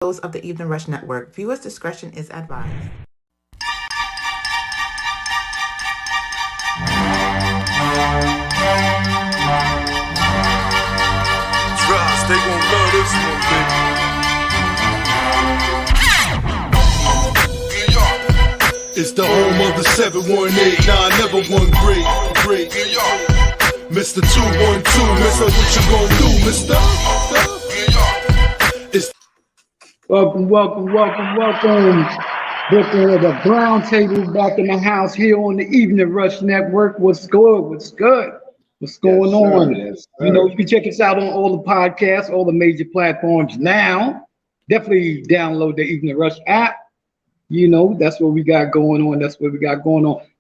Those of the Evening Rush Network. Viewers' discretion is advised. Trust, they gon' love this one, baby. It's the home of the 718, nah, never one great. Mr. 212, Mr. What you gon' do, Mr.? Welcome. Brooklyn with a brown table back in the house here on the Evening Rush Network. What's good? What's going on? Yes, you know, you can check us out on all the podcasts, all the major platforms now. Definitely download the Evening Rush app. You know, that's what we got going on.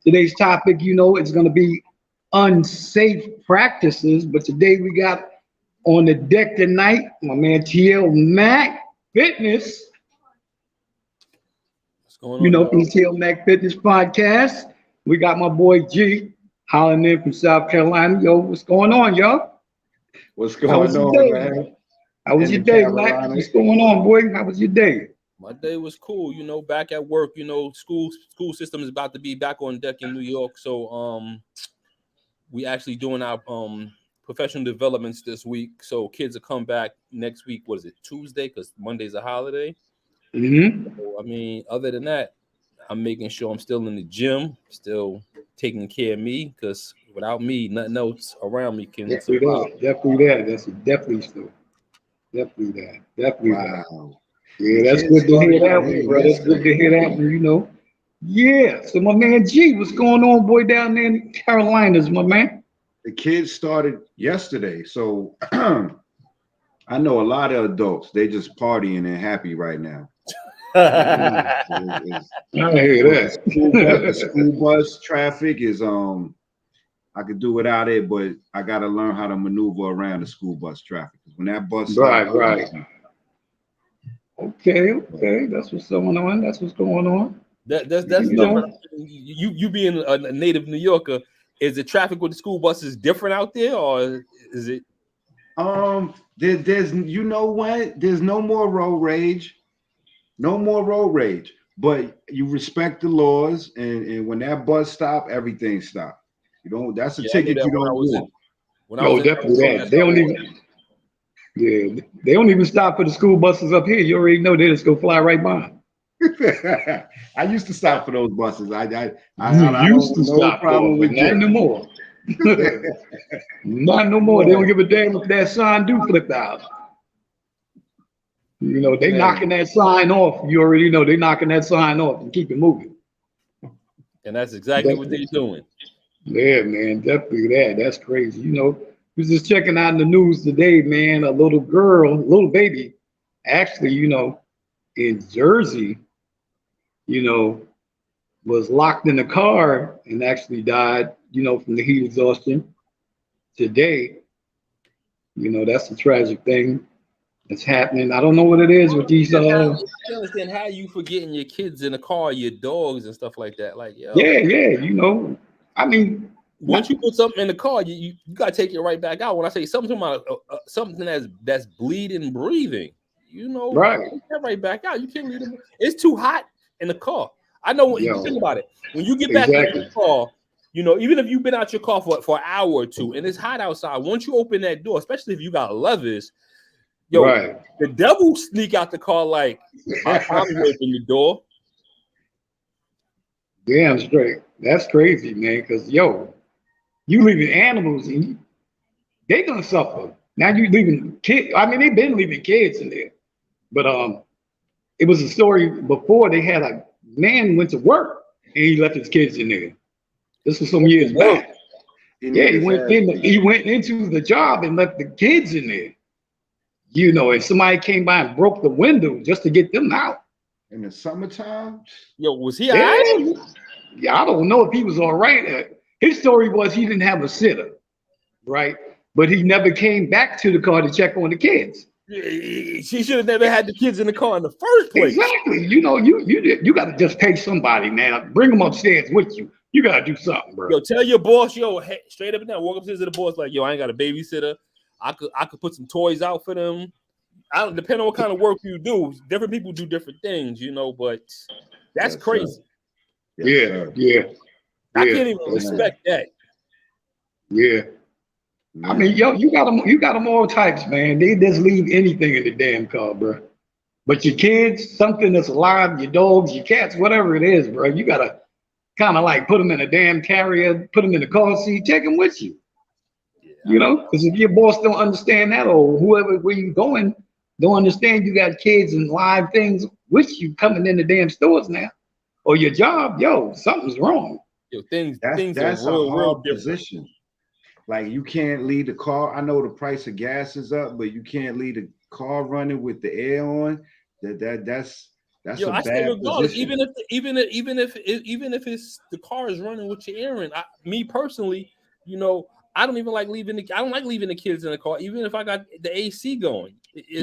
Today's topic, you know, it's going to be unsafe practices. But today we got on the deck tonight, my man TL Mac Fitness. What's going on? You know, from the TL Mac Fitness podcast. We got my boy G hollering in from South Carolina. Yo, what's going on, yo? What's going on, man? How was your day, Mac? What's going on, boy? How was your day? My day was cool, you know, back at work, you know, school system is about to be back on deck in New York. So we actually doing our professional developments this week. So kids will come back next week. What is it, Tuesday? Because Monday's a holiday. Mm-hmm. So, I mean, other than that, I'm making sure I'm still in the gym, still taking care of me, because without me, nothing else around me can survive. Definitely that. That's definitely so. Definitely that. Wow. Yeah, that's good to hear that one, bro. That's good to hear that one, you know. Yeah. So my man G, what's going on, boy, down there in Carolinas, my man? The kids started yesterday, so I know a lot of adults. They just partying and happy right now. I hear that. The school bus traffic is I could do without it, but I got to learn how to maneuver around the school bus traffic. When that bus stops, right. Okay, that's what's going on. That's That's you know. you being a native New Yorker, is the traffic with the school buses different out there, or is it? There's you know what? There's no more road rage. But you respect the laws, and when that bus stop, everything stop. You don't. That's a ticket you don't want. Definitely that. They don't even stop for the school buses up here. You already know they just go fly right by. I used to stop for those buses. I used to stop for them, not no more. Not no more. They don't give a damn if that sign do flip out. You know, they knocking that sign off. You already know they knocking that sign off and keep it moving. And that's exactly what they're doing. Yeah, man, definitely that. That's crazy. You know, we was just checking out in the news today, man. A little baby, actually, you know, in Jersey, you know, was locked in the car and actually died, you know, from the heat exhaustion. Today, you know, that's a tragic thing that's happening. I don't know what it is with these. I understand how you forgetting your kids in the car, your dogs and stuff like that. Like, yo. Yeah, you know, I mean, once you put something in the car, you gotta take it right back out. When I say something about something that's bleeding, breathing, you know, right, take that right back out. You can't leave it. It's too hot in the car. I know when you think about it. When you get back in the car, you know, even if you've been out your car for an hour or two and it's hot outside, once you open that door, especially if you got levers, yo, the devil sneak out the car like, I'm open the door. Damn straight. That's crazy, man. Because yo, you leaving animals and they gonna suffer. Now you leaving kids. I mean, they've been leaving kids in there, but it was a story before. They had a man went to work and he left his kids in there. This was some years back. Yeah, he went into the job and left the kids in there. You know, and somebody came by and broke the window just to get them out. In the summertime? Yo, was he all right? Yeah, I don't know if he was all right. His story was he didn't have a sitter, right? But he never came back to the car to check on the kids. She should have never had the kids in the car in the first place. Exactly. You know, you got to just pay somebody, man. Bring them upstairs with you. You got to do something, bro. Yo, tell your boss, yo, hey, straight up and down, walk upstairs to the boss like, yo, I ain't got a babysitter. I could put some toys out for them. I don't depend on what kind of work you do. Different people do different things, you know. But that's crazy. Yeah. I can't even respect that. Yeah. I mean, yo, you got them all types, man. They just leave anything in the damn car, bro. But your kids, something that's alive, your dogs, your cats, whatever it is, bro, you gotta kind of like put them in a damn carrier, put them in the car seat, take them with you. Yeah, you know, because if your boss don't understand that, or whoever where you going don't understand you got kids and live things with you coming in the damn stores now, or your job, yo, something's wrong. Yo, things That's are a real hard different. position. Like you can't leave the car. I know the price of gas is up, but you can't leave the car running with the air on. That's Yo, a I say bad regardless, position. even if it's the car is running with your air in. Me personally, you know, I don't even like leaving I don't like leaving the kids in the car, even if I got the AC going.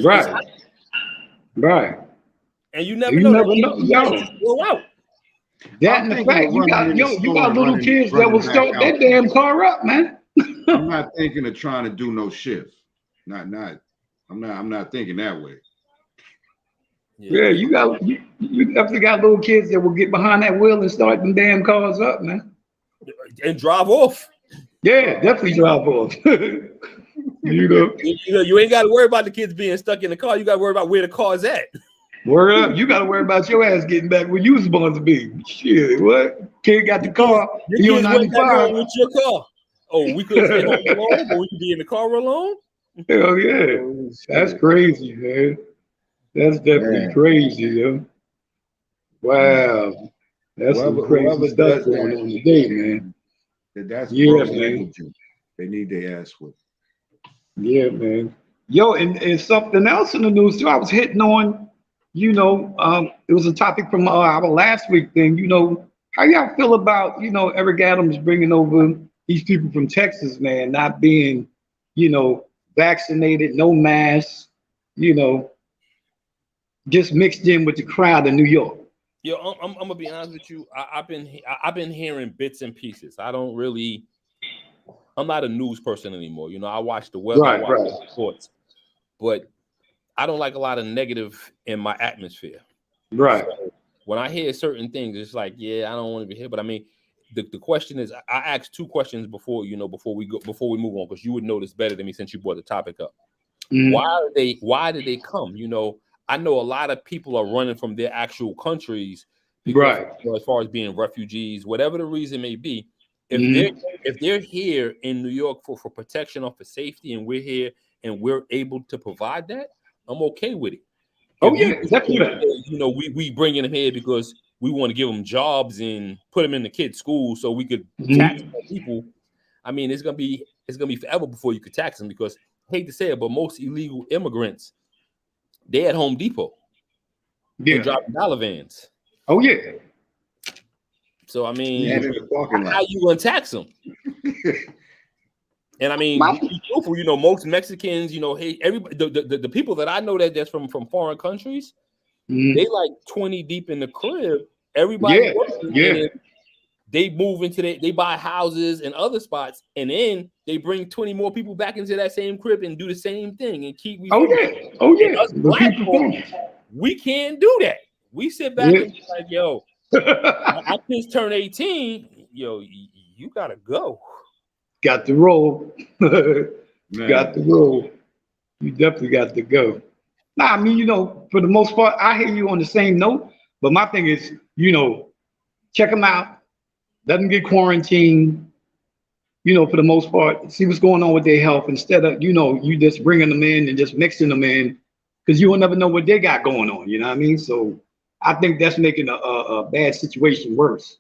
Right. Right. And you never You know. never know, yo. Just blow out. That I'm and the thinking fact of you running got in the you store got and little kids that will running back start out. that damn car up, man. I'm not thinking of trying to do no shift. I'm not thinking that way. Yeah, you definitely got little kids that will get behind that wheel and start them damn cars up, man. And drive off. Yeah, definitely drive off. You know, you ain't got to worry about the kids being stuck in the car. You got to worry about where the car's at. word up. You got to worry about your ass getting back where you was supposed to be. Shit, what? Kid got the car. He on Your kids went back 95. home with your car. Oh, we could stay home alone, but we could be in the car alone. Hell yeah. That's crazy, man. That's definitely crazy, yo. Wow. That's some crazy stuff going on today, man. That's gross negligence. They need their ass whipped. Yeah, man. Yo, and something else in the news too. I was hitting on, it was a topic from our last week thing. You know, how y'all feel about, Eric Adams bringing over these people from Texas, man, not being, vaccinated, no masks, just mixed in with the crowd in New York. Yo, I'm gonna be honest with you. I've been hearing bits and pieces. I'm not a news person anymore. You know, I watch the weather, I watch the sports, but I don't like a lot of negative in my atmosphere. Right. So when I hear certain things, it's like, yeah, I don't want to be here. But I mean, the question is, I asked two questions before we move on, because you would know this better than me since you brought the topic up. Mm-hmm. Why did they come? You know, I know a lot of people are running from their actual countries because, as far as being refugees, whatever the reason may be. If they're here in New York for protection or for safety, and we're here and we're able to provide that, I'm okay with it. Definitely. You know, we bringing them here because we want to give them jobs and put them in the kids' school so we could tax people. I mean, it's gonna be forever before you could tax them, because I hate to say it, but most illegal immigrants, they at Home Depot. They're driving dollar vans. Oh yeah. So I mean, how you gonna tax them? And I mean, be truthful, you know, most Mexicans, you know, hey, everybody, the people that I know that's from foreign countries, they like 20 deep in the crib. Everybody working, they move into they buy houses and other spots, and then they bring 20 more people back into that same crib and do the same thing and keep. Us black folks, we can't do that. We sit back and be like, yo, I just turned 18. Yo, you gotta go. Got to roll. Got to roll. You definitely got to go. Nah, I mean, for the most part, I hear you on the same note. But my thing is, check them out. Let them get quarantined. For the most part, see what's going on with their health instead of, you just bringing them in and just mixing them in, because you will never know what they got going on. You know what I mean? So I think that's making a bad situation worse.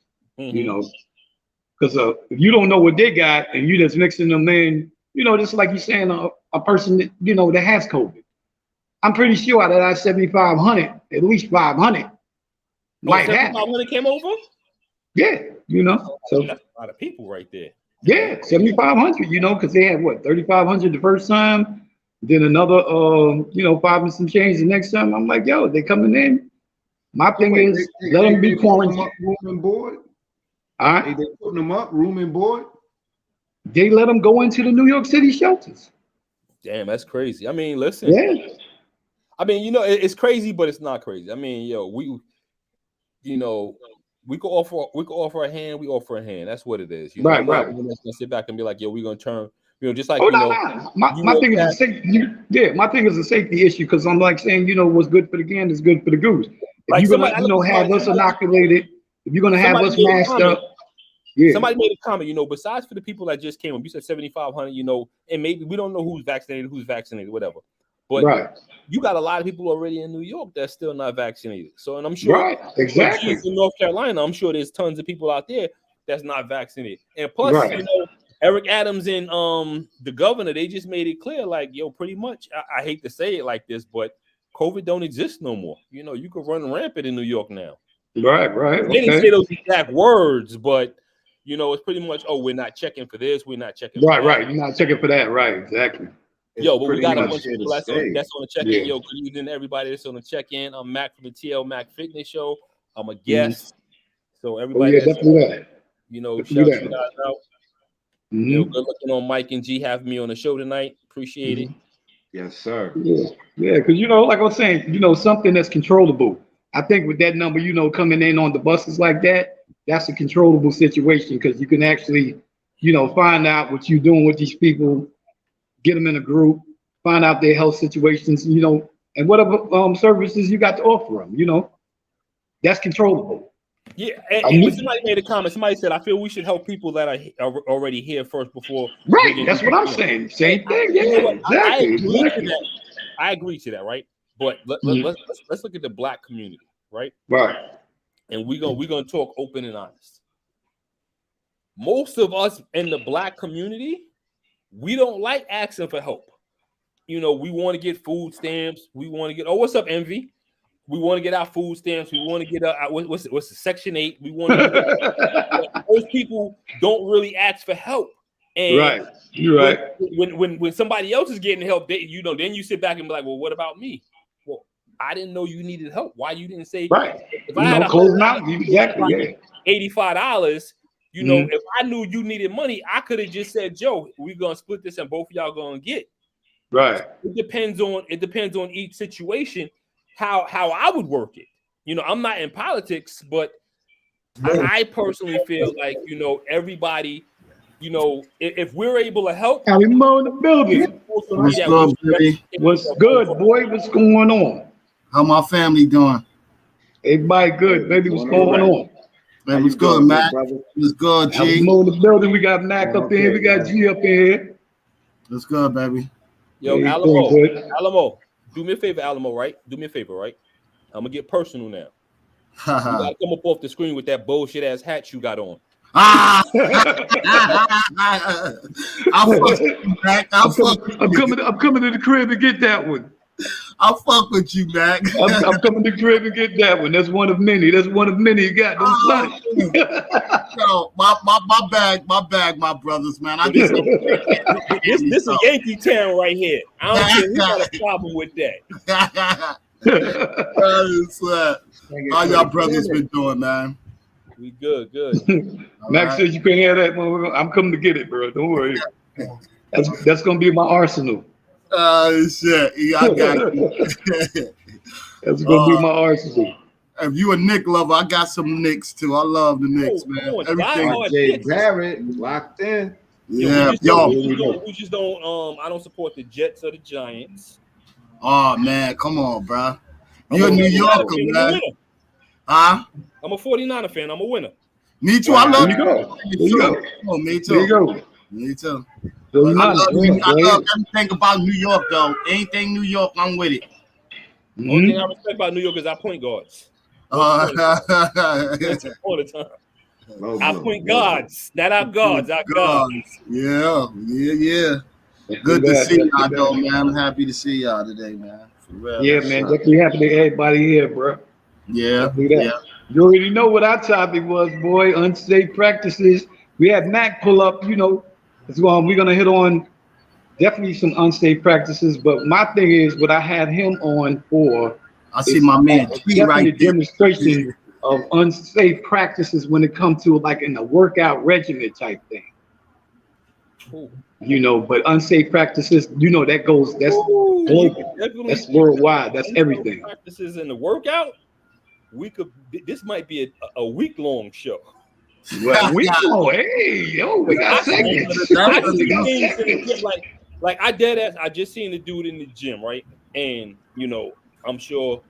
Because if you don't know what they got and you just mixing them in, just like you're saying, a person that, that has COVID. I'm pretty sure out of that 7,500, at least 500 might have. 7,500 came over? Yeah, so that's a lot of people right there. Yeah, 7,500, because they had 3,500 the first time, then another, 5 and some change the next time. I'm like, yo, they coming in. My thing is, let them be quarantined. Room and board? All right. They putting them up, room and board? They let them go into the New York City shelters. Damn, that's crazy. I mean, listen. Yeah. I mean, you know, it's crazy, but it's not crazy. I mean, we could offer a hand. We offer a hand. That's what it is. You know, Right, I'm not right. gonna sit back and be like, we're gonna turn. You know, just like Oh no, no. My thing is a safety. Yeah, my thing is a safety issue because I'm like saying, what's good for the gander is good for the goose. If like you're gonna, somebody, have us inoculated, if you're gonna have somebody us made a masked comment. up, yeah. Somebody made a comment. You know, besides for the people that just came up, you said 7,500. You know, and maybe we don't know who's vaccinated, whatever. But Right. you got a lot of people already in New York that's still not vaccinated. So, and I'm sure, Right, exactly. In North Carolina, I'm sure there's tons of people out there that's not vaccinated. And plus, Right. you know, Eric Adams and the governor, they just made it clear, like, pretty much. I hate to say it like this, but COVID don't exist no more. You know, you can run rampant in New York now. Right, right. They didn't say those exact words, but you know, it's pretty much, we're not checking for this, we're not checking for that. Right. You're not checking for that, right? Exactly. But we got a bunch of people that's on the check-in. Yeah. Good evening, everybody that's on the check-in. I'm Mac from the TL Mac Fitness Show. I'm a guest. So everybody definitely that. You know, definitely shout you guys out. Good looking on Mike and G having me on the show tonight. Appreciate it. Yes, sir. Yeah, because like I was saying, something that's controllable. I think with that number, coming in on the buses like that, that's a controllable situation because you can actually, find out what you're doing with these people, get them in a group, find out their health situations, and whatever services you got to offer them, that's controllable. Yeah, and somebody made a comment. Somebody said, I feel we should help people that are already here first before. Right, that's what I'm saying. Same thing. Yeah, exactly. I agree to that, right? But let's look at the Black community, right? Right. And we're gonna talk open and honest. Most of us in the Black community, we don't like asking for help. We want to get food stamps. We want to get, what's up, Envy? We want to get our food stamps. We want to get what's the Section 8? We want to get most people don't really ask for help. And right. You're right. When somebody else is getting help, then you sit back and be like, well, what about me? Well, I didn't know you needed help. Why you didn't say right? If I had closing out, exactly. $85. If I knew you needed money, I could have just said, Joe, we're gonna split this and both of y'all gonna get. Right. It depends on each situation how I would work it. I'm not in politics, but I personally feel like everybody, if we're able to help, we mow in the building. What's good, baby? What's good, boy? What's going on? How my family doing? Everybody good, baby. What's going on? Man, what's good, Mac? What's good, G? We mow in the building. We got Mac up in here. We got G up in here. What's good, baby? Yo, Alamo, do me a favor, Alamo, right? Do me a favor, right? I'm gonna get personal now. You gotta come up off the screen with that bullshit ass hat you got on. I'll fuck you, Mac. I'm coming to the crib to get that one. I'll fuck with you, Mac. I'm coming to the crib and get that one. That's one of many. You got. Yo, my bag, my brothers, man. I get this is Yankee Town right here. I don't care who got a problem with that. How y'all brothers been doing, man? We good. Max says you couldn't have that one. I'm coming to get it, bro. Don't worry. That's gonna be my arsenal. Shit. Yeah, I got you. That's gonna be my arsenal. If you a Knick lover, I got some Knicks too. I love the Knicks, man. Everything. Jay Barrett locked in. Yeah, we just don't. I don't support the Jets or the Giants. Oh man, come on, bro. You're a New Yorker, man. Huh? I'm a 49er fan. I'm a winner. Me too. I love you. Oh, me too. There you go. Me too. I love everything about New York, though. Anything New York, I'm with it. Only thing I respect about New York is our point guards. All the time. Our point guards, not our guards. Our guards. Yeah. Good to see y'all, though, man. I'm happy to see y'all today, man. For real. Yeah, man. Definitely happy to everybody here, bro. Yeah. You already know what our topic was, boy. Unsafe practices. We had Mac pull up, as well. We're gonna hit on definitely some unsafe practices. But my thing is, what I had him on for. I see my man T right there. Demonstration of unsafe practices when it comes to like in the workout regimen type thing. Ooh. You know, but unsafe practices, you know, that's global. That's worldwide. That's everything. Practices in the workout. This might be a week-long show. Well, we got segments. I see things in the gym, like I dead ass. I just seen the dude in the gym, right? And you know, I'm sure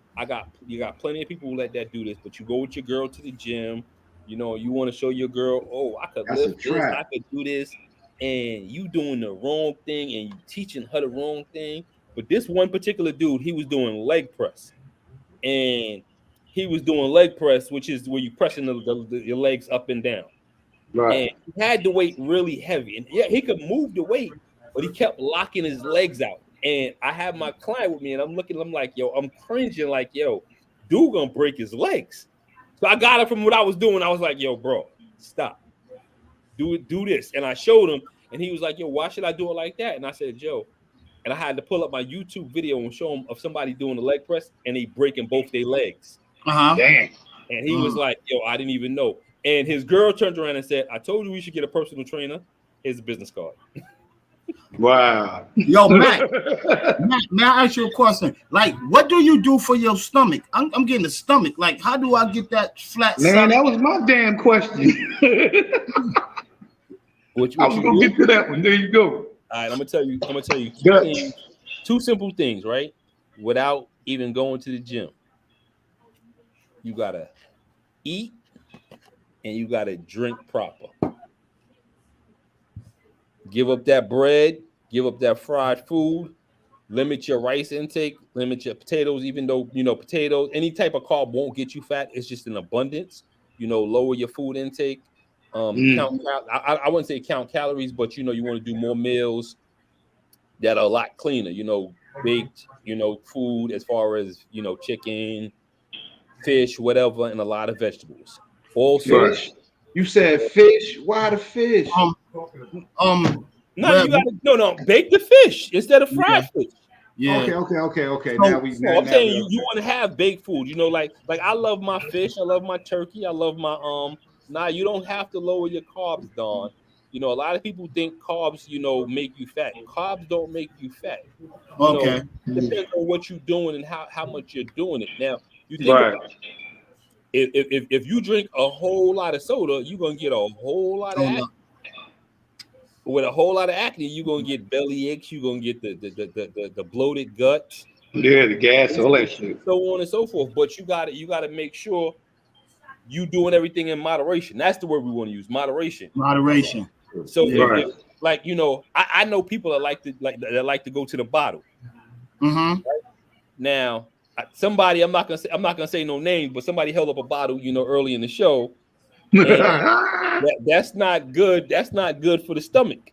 you got plenty of people who let that do this, but you go with your girl to the gym, you know, you want to show your girl, oh, I could lift this, I could do this, and you doing the wrong thing and you teaching her the wrong thing. But this one particular dude, he was doing leg press, and he was doing leg press, which is where you pressing your legs up and down. Right. And he had the weight really heavy, and yeah, he could move the weight, but he kept locking his legs out. And I have my client with me, and I'm like, yo, I'm cringing, like, yo, dude gonna break his legs. So I got it from what I was doing. I was like, yo, bro, stop. Do this. And I showed him, and he was like, yo, why should I do it like that? And I said, Joe, and I had to pull up my YouTube video and show him of somebody doing the leg press, and they breaking both their legs. Dang. And he was like, yo, I didn't even know. And his girl turned around and said, I told you we should get a personal trainer. Here's a business card. Wow. Yo, Matt, may I ask you a question? Like, what do you do for your stomach? I'm getting a stomach. Like, how do I get that flat? Man, that was my damn question. I was gonna get to that one. There you go. All right, I'm gonna tell you two simple things, right? Without even going to the gym. You gotta eat and you gotta drink proper. Give up that bread, give up that fried food, limit your rice intake, limit your potatoes, even though, you know, potatoes, any type of carb won't get you fat. It's just an abundance. You know, lower your food intake. I wouldn't say count calories, but, you know, you want to do more meals that are a lot cleaner, you know, baked, you know, food as far as, you know, chicken, fish, whatever, and a lot of vegetables. Also, fish. You said fish. Why the fish? No, bake the fish instead of fried fish. Yeah. Okay. So, I'm saying you want to have baked food. You know, like I love my fish, I love my turkey, I love my Nah, you don't have to lower your carbs, Don. You know, a lot of people think carbs, you know, make you fat. Carbs don't make you fat. Okay. It depends on what you're doing and how much you're doing it. Now, you think about it. If you drink a whole lot of soda, you're gonna get a whole lot of acne. With a whole lot of acne, you're gonna get belly aches, you're gonna get the bloated guts. Yeah, the gas, all that shit. So on and so forth. But you gotta make sure you doing everything in moderation. That's the word we want to use, moderation. Moderation. So if, like, you know, I know people that like to go to the bottle. Mm-hmm. Right? Now, somebody, I'm not gonna say no names, but somebody held up a bottle, you know, early in the show. That's not good. That's not good for the stomach.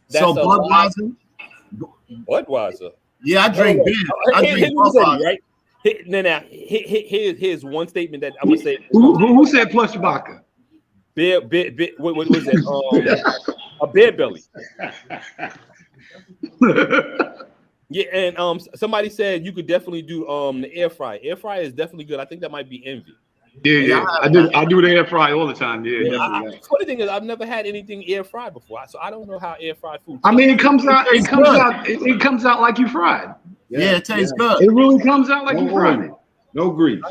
That's Budweiser. Yeah, I drink beer. Right? Now, here's one statement that I'm gonna say. Who said plush vodka? Beer. What was that? A beer belly. Yeah, and somebody said you could definitely do the air fry. Air fry is definitely good. I think that might be Envy. Yeah. I do the air fry all the time. Yeah. Funny thing is, I've never had anything air fried before, so I don't know how air fried food. I mean, it comes out like you fried. Yeah, it tastes good. It really comes out like you fried it. No grease.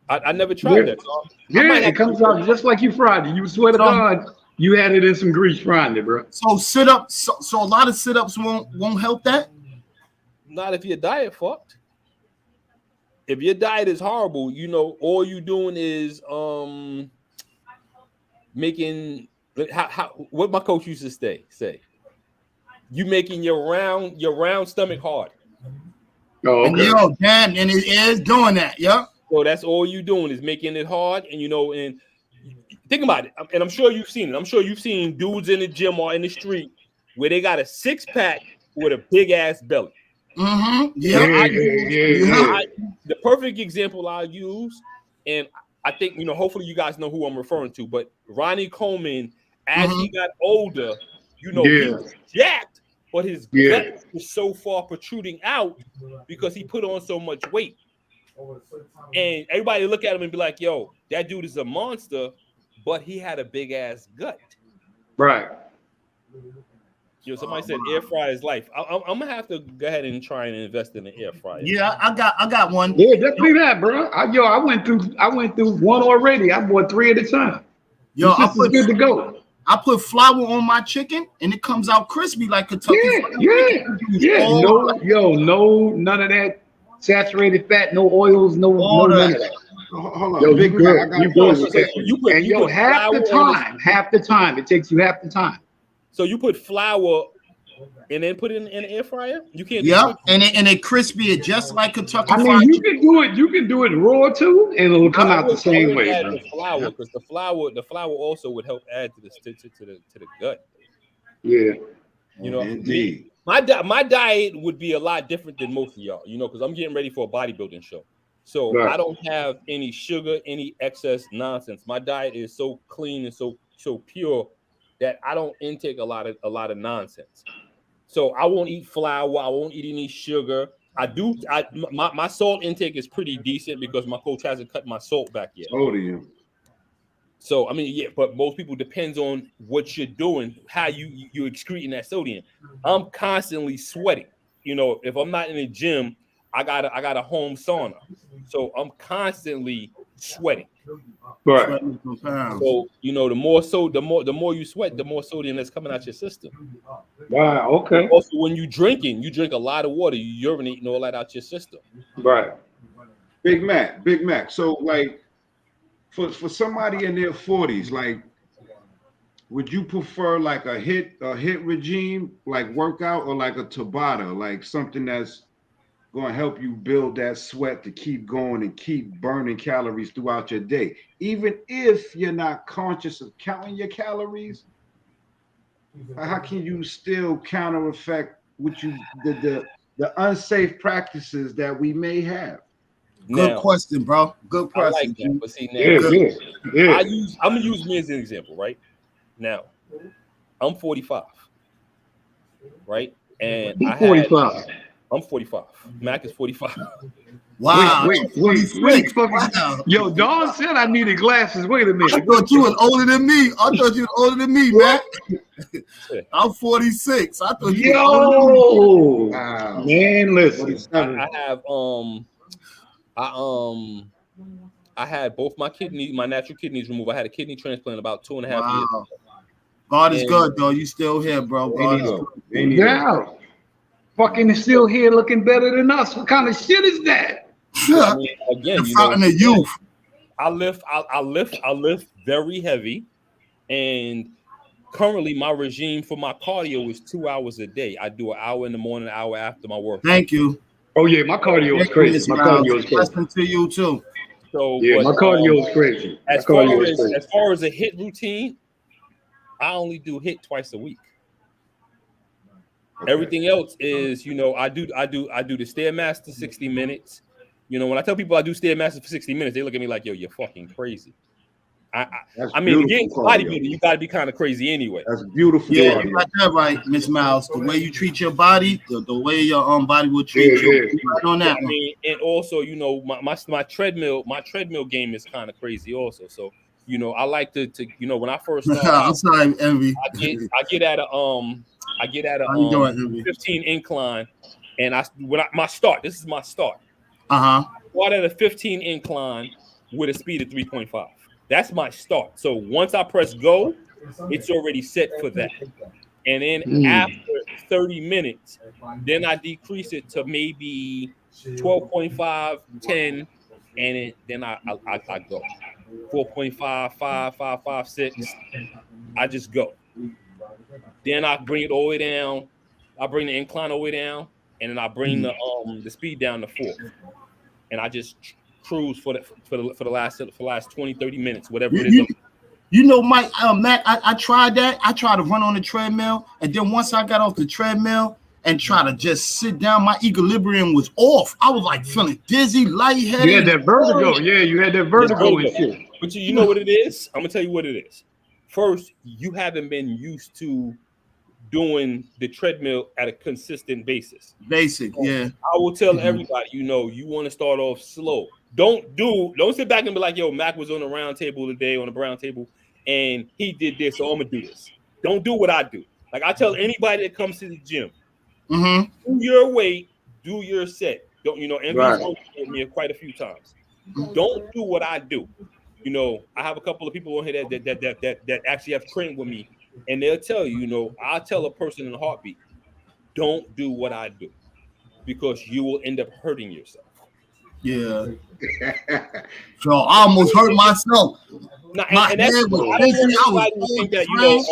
I never tried that. Yeah, it comes out just like you fried it. You swear to God, you added in some grease frying it, bro. So sit-ups, so a lot of sit-ups won't help that? Not if your diet fucked. If your diet is horrible, you know, all you doing is making what my coach used to say. You making your round stomach hard. Oh, okay. And it is doing that, yeah. So that's all you doing is making it hard, and you know, and think about it. And I'm sure you've seen it. I'm sure you've seen dudes in the gym or in the street where they got a 6-pack with a big ass belly. Mm-hmm. Yeah. The perfect example I use, and I think, you know, hopefully you guys know who I'm referring to, but Ronnie Coleman, as he got older, you know, he was jacked, but his gut was so far protruding out because he put on so much weight. And everybody look at him and be like, yo, that dude is a monster, but he had a big ass gut. Right. Somebody said air fryer is life. I'm gonna have to go ahead and try and invest in an air fryer. Yeah, I got one. Yeah, definitely that, bro. I went through one already. I bought 3 at a time. Yo, this is good to go. I put flour on my chicken and it comes out crispy like Kentucky. Yeah. No, none of that saturated fat, no oils, no none of that. Hold on, Yo, Big you Mac, good. Half the time. It takes you half the time. So you put flour and then put it in an air fryer? You can't. Yeah, and it crispy it just like Kentucky. I mean, you can do it raw too, and it'll come out the same way. Add the flour because the flour also would help add to the gut. Yeah, indeed. My diet would be a lot different than most of y'all, because I'm getting ready for a bodybuilding show. So right. I don't have any sugar, any excess nonsense. My diet is so clean and so pure that I don't intake a lot of nonsense. So I won't eat flour. I won't eat any sugar. My salt intake is pretty decent because my coach hasn't cut my salt back yet. Sodium. So I mean, yeah, but most people depends on what you're doing, how you excreting that sodium. I'm constantly sweating. If I'm not in the gym, I got a home sauna, so I'm constantly sweating. Right. So the more you sweat, the more sodium that's coming out your system. Wow. Okay. Also, when you drink a lot of water, you urinating all that out your system. Right. Big Mac. So like, for somebody in their 40s, like, would you prefer like a hit regime, like workout, or like a Tabata, like something that's going to help you build that sweat to keep going and keep burning calories throughout your day, even if you're not conscious of counting your calories? How can you still counter effect the unsafe practices that we may have? Good question, bro. Good question. I like that. But see, now, yeah. I'm gonna use me as an example, right? Now, I'm 45, right? And I'm 45. I'm 45. Mac is 45. Wow. Wait. Wow. Yo, Dawn said I needed glasses. Wait a minute. I thought you was older than me. Mac. I'm 46. I thought you was older than me. Wow. Man, listen. I had both my natural kidneys removed. I had a kidney transplant about 2.5 years ago. God is good, though. You still here, bro. God is good. Yeah. Fucking is still here looking better than us. What kind of shit is that? I mean, again, the youth. I lift very heavy, and currently my regime for my cardio is 2 hours a day. I do an hour in the morning, an hour after my work. Thank you. Oh yeah, my cardio is crazy. My cardio is crazy. Listen to you too. So yeah, my cardio is crazy. As far as a hit routine, I only do hit twice a week. Okay. Everything else is, I do the Stairmaster 60 minutes. When I tell people I do Stairmaster for 60 minutes, they look at me like, yo, you're fucking crazy. I mean, getting bodybuilding, you got to be kind of crazy anyway. That's beautiful. Yeah, you got that right, Miss Miles. The way you treat your body, the way your body will treat you. Right on that. I mean, and also, my treadmill game is kind of crazy also. So, I like to when I first start, I'm sorry, Envy. I get at a 15 incline, and this is my start. Start at a 15 incline with a speed of 3.5. That's my start. So once I press go, it's already set for that. And then after 30 minutes, then I decrease it to maybe 12.5, 10, and then I go 4.5, 5, 5, 5, 6. I just go. Then I bring it all the way down. I bring the incline all the way down, and then I bring the speed down to 4. And I just cruise for the last 20, 30 minutes, whatever it is. Mike, Matt, I tried that. I tried to run on the treadmill, and then once I got off the treadmill and try to just sit down, my equilibrium was off. I was like feeling dizzy, lightheaded. You had that vertigo. Yeah, you had that vertigo and shit. But you know what it is? I'm gonna tell you what it is. First, you haven't been used to doing the treadmill at a consistent basis. Yeah. I will tell everybody, you want to start off slow. Don't sit back and be like, yo, Mac was on the round table today on the brown table and he did this, so I'm gonna do this. Don't do what I do. Like I tell anybody that comes to the gym, Mm-hmm. do your weight, do your set. Don't and Right. he's worked with me quite a few times. Don't do what I do. I have a couple of people on here that actually have trained with me, and they'll tell you, I'll tell a person in a heartbeat, don't do what I do, because you will end up hurting yourself. Yeah. So I almost hurt myself. Now, My and that's, head I was don't busy. want I was anybody to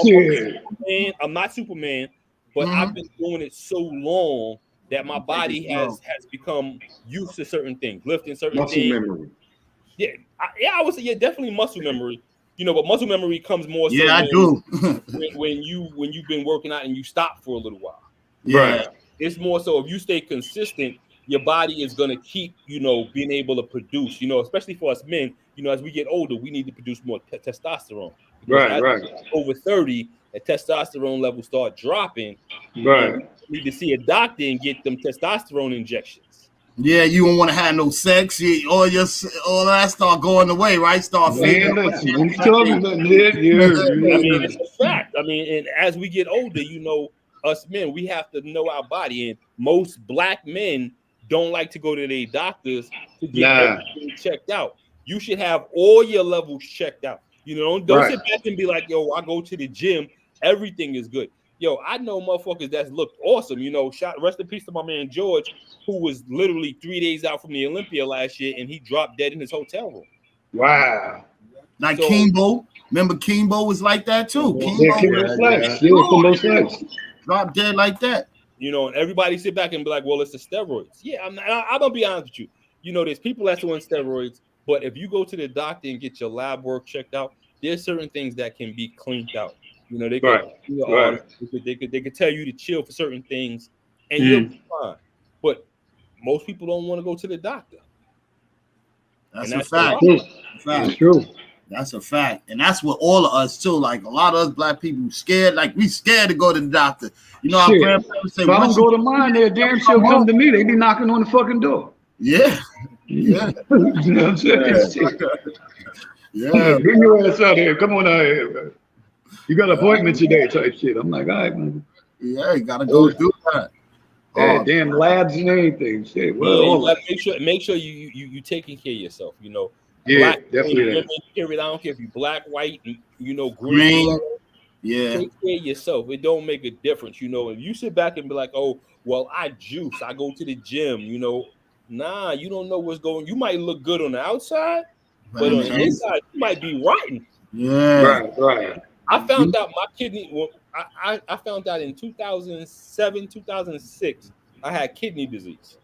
think that I'm not Superman, but I've been doing it so long that my body has become used to certain things, lifting certain Muscle things. memory. Yeah, I would say definitely muscle memory. But muscle memory comes more so Yeah, I do. when you've been working out and you stop for a little while. Yeah. It's more so if you stay consistent, your body is gonna keep being able to produce. Especially for us men. As we get older, we need to produce more testosterone. Because Right. over 30, the testosterone levels start dropping. Right. And you need to see a doctor and get them testosterone injections. Yeah, you don't want to have no sex. All that start going away, right? Start fading. Man, listen, when you talking about that, I mean, it's a fact. I mean, and as we get older, us men, we have to know our body. And most black men don't like to go to their doctors to get everything checked out. You should have all your levels checked out. Don't sit back and be like, yo, I go to the gym, everything is good. Yo, I know motherfuckers that's looked awesome. Rest in peace to my man George, who was literally 3 days out from the Olympia last year, and he dropped dead in his hotel room. Wow. Like Kimbo. Remember Kimbo was like that too. Kimbo Flex. Yeah, Kimbo Flex. Dropped dead like that. And everybody sit back and be like, well, it's the steroids. Yeah, I'm gonna be honest with you. There's people that's doing steroids, but if you go to the doctor and get your lab work checked out, there's certain things that can be cleaned out. They could, they could tell you to chill for certain things, and you'll be fine. But most people don't want to go to the doctor. That's a fact. That's true. That's a fact. And that's what all of us too. Like a lot of us black people scared, like we scared to go to the doctor. Our grandparents say, if I don't go to mine, they'll damn sure come to me. They be knocking on the fucking door. Yeah. Yeah. You know what I'm saying? Yeah. Bring your ass out here. Come on out here, man. You got an appointment today, type shit. I'm like, all right, man. Yeah, you gotta go do that. Damn labs and everything. Shit. Well, make sure you taking care of yourself. Yeah, black, definitely. I don't care if you black, white, green. Yeah. Take care of yourself. It don't make a difference. If you sit back and be like, oh, well, I juice, I go to the gym, nah, you don't know what's going. You might look good on the outside, but on the inside, you might be rotten. Yeah. Right. I found out my kidney. Well, I found out in 2007, 2006, I had kidney disease,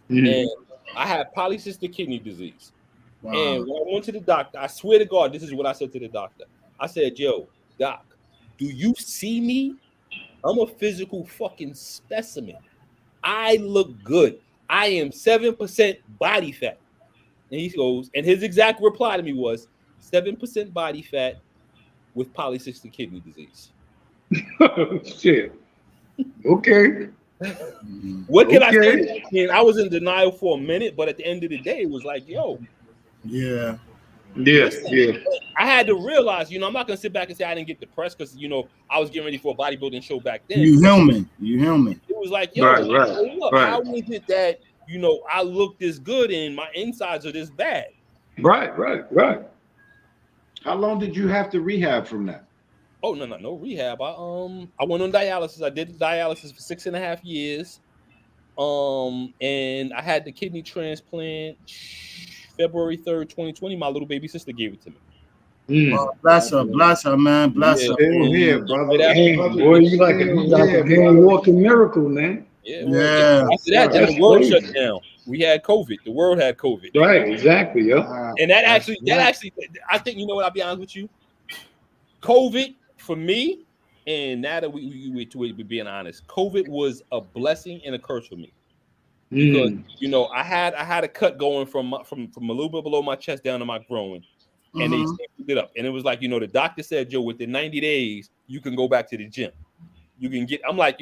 and I had polycystic kidney disease. Wow. And when I went to the doctor, I swear to God, this is what I said to the doctor. I said, "Yo, doc, do you see me? I'm a physical fucking specimen. I look good. I am 7% body fat." And he goes, and his exact reply to me was 7% body fat with polycystic kidney disease. Shit. Okay. What can I say? I mean, I was in denial for a minute, but at the end of the day, it was like, yo. Yeah. Listen, I had to realize, I'm not gonna sit back and say I didn't get depressed because I was getting ready for a bodybuilding show back then. You human. It was like, yo, look, how is it that I look this good and my insides are this bad? Right. How long did you have to rehab from that? Oh, no rehab. I went on dialysis. I did dialysis for 6.5 years. And I had the kidney transplant February 3rd, 2020. My little baby sister gave it to me. Bless her, man. Bless her. Yeah, brother. Boy, you like a damn walking miracle, man. Yeah. After that, then the world shut down. We had COVID. The world had COVID. Right, exactly, yeah. And that actually, I think, I'll be honest with you. COVID for me, and now that we being honest, COVID was a blessing and a curse for me. Because I had a cut going from a little bit below my chest down to my groin, and they picked it up. And it was like, the doctor said, Joe, within 90 days, you can go back to the gym. You can get, I'm like,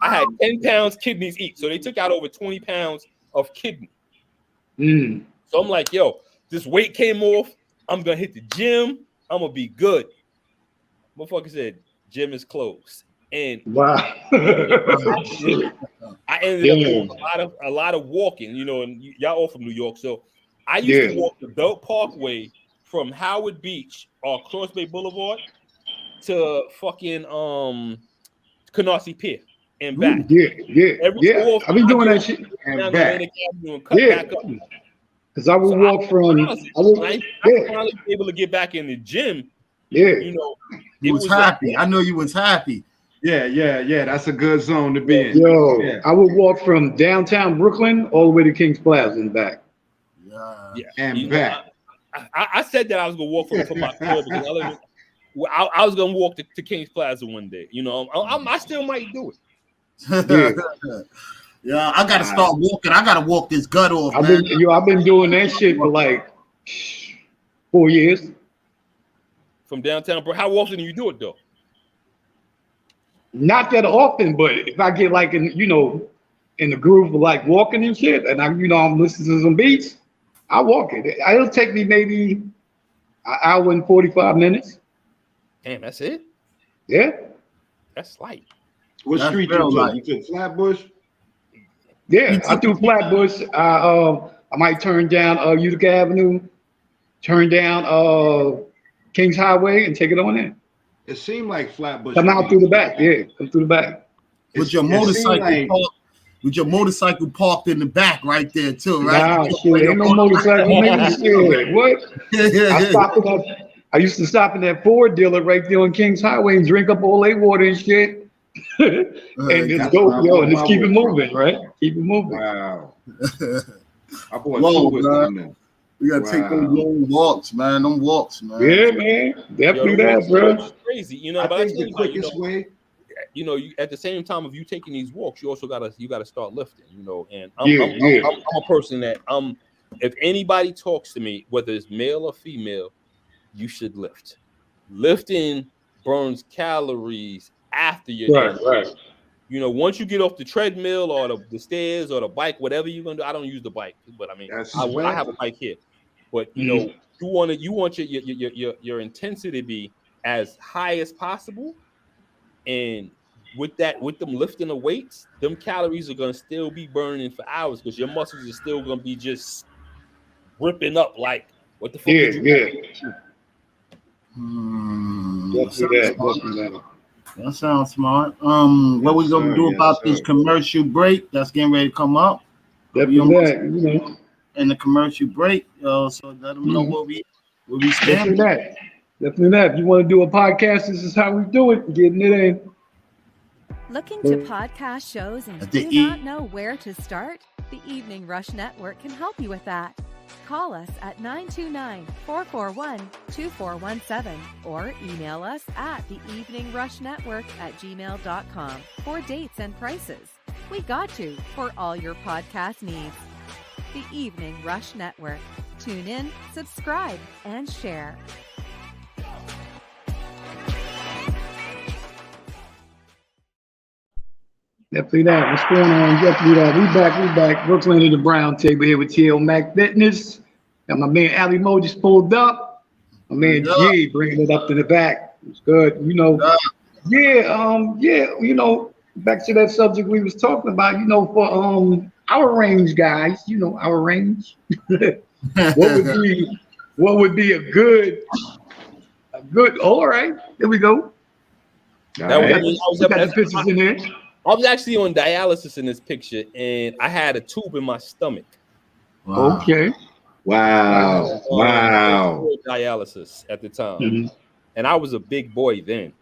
I had 10 pounds kidneys each. So they took out over 20 pounds of kidney. So I'm like, yo, this weight came off. I'm going to hit the gym. I'm going to be good. Motherfucker said, gym is closed. And wow. I ended up doing a lot of walking, you know, and y'all all from New York. So I used to walk the Belt Parkway from Howard Beach or Cross Bay Boulevard to fucking Canarsie Pier and back. I've been doing that shit and back. And cut back up. Because I would walk from. I finally able to get back in the gym. You know, you was happy. I know you was happy. Yeah. That's a good zone to be in. Yo, I would walk from downtown Brooklyn all the way to Kings Plaza and back. And back. I said that I was gonna walk from my club because I was gonna walk to Kings Plaza one day. You know, I still might do it. Yeah, I gotta start walking. I gotta walk this gut off. I've been doing that shit for like 4 years. From downtown, bro. How often do you do it though? Not that often, but if I get like in the groove of like walking and shit, and I'm listening to some beats, I walk it. It'll take me maybe an hour and 45 minutes. Damn, that's it? Yeah. That's light. What street you took? You took Flatbush? Yeah, I do Flatbush. I might turn down Utica Avenue, turn down Kings Highway, and take it on in. It seemed like Flatbush. Come out through the back. Yeah, come through the back. With your motorcycle parked in the back right there too, right? Nah, shit, ain't no motorcycle. Shit. What? I used to stop in that Ford dealer right there on Kings Highway and drink up all their water and shit. And just go, and just keep it moving, right? Keep it moving. Wow. I bought two down there. We gotta take those long walks, man. Them walks, man. Yeah, man. Definitely that, bro. It's crazy, you know. I But think the quickest way. You know, at the same time of you taking these walks, you also gotta start lifting, you know. And I'm a person that if anybody talks to me, whether it's male or female, you should lift. Lifting burns calories after you're done. Right. You know, once you get off the treadmill or the stairs or the bike, whatever you're gonna do. I don't use the bike, but I mean, I have a bike here. But you know, you want your intensity to be as high as possible, and with them lifting the weights, them calories are gonna still be burning for hours because your muscles are still gonna be just ripping up. Like, what the fuck? That sounds smart. What we gonna do about this commercial break that's getting ready to come up? Definitely in the commercial break, so let them know what we stand. Definitely that. If you want to do a podcast, this is how we do it. Getting it in. Looking to podcast shows and do not know where to start? The Evening Rush Network can help you with that. Call us at 929-441-2417 or email us at theeveningrushnetwork@gmail.com for dates and prices. We got you for all your podcast needs. The Evening Rush Network. Tune in, subscribe, and share. Definitely that. What's going on? Definitely that. We back. Brooklyn to the Brown Table here with TL Mac Fitness. Got my man Ali Mo just pulled up. My man G bringing it up to the back. It's good. You know, you know, back to that subject we was talking about, you know, for our range guys, you know, our range. what would be a good all right, there we go. We got the pictures in there. I was actually on dialysis in this picture, and I had a tube in my stomach. Wow. Okay. Wow. Dialysis at the time, and I was a big boy then.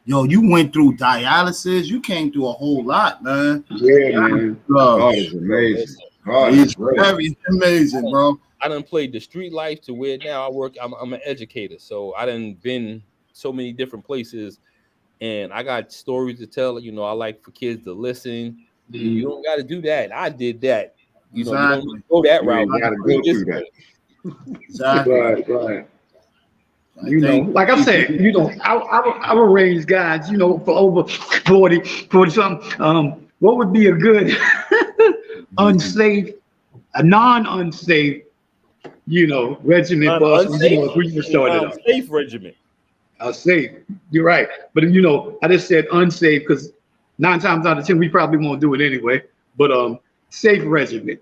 Yo, you went through dialysis. You came through a whole lot, man. Yeah, man. God is amazing. It's very amazing, bro. I done played the street life to where now I work. I'm an educator, so I done been so many different places. And I got stories to tell. You know, I like for kids to listen. You don't got to do that. I did that. You know, you don't go that route. You got to go through that. Exactly. Right. You know, like I said, you know, our range guys, you know, for over 40 something. What would be a good unsafe, a non-unsafe, you know, regimen for us? You know, if we just started up. Safe regimen. Safe. You're right. But you know, I just said unsafe because 9 times out of 10 we probably won't do it anyway. But safe regimen.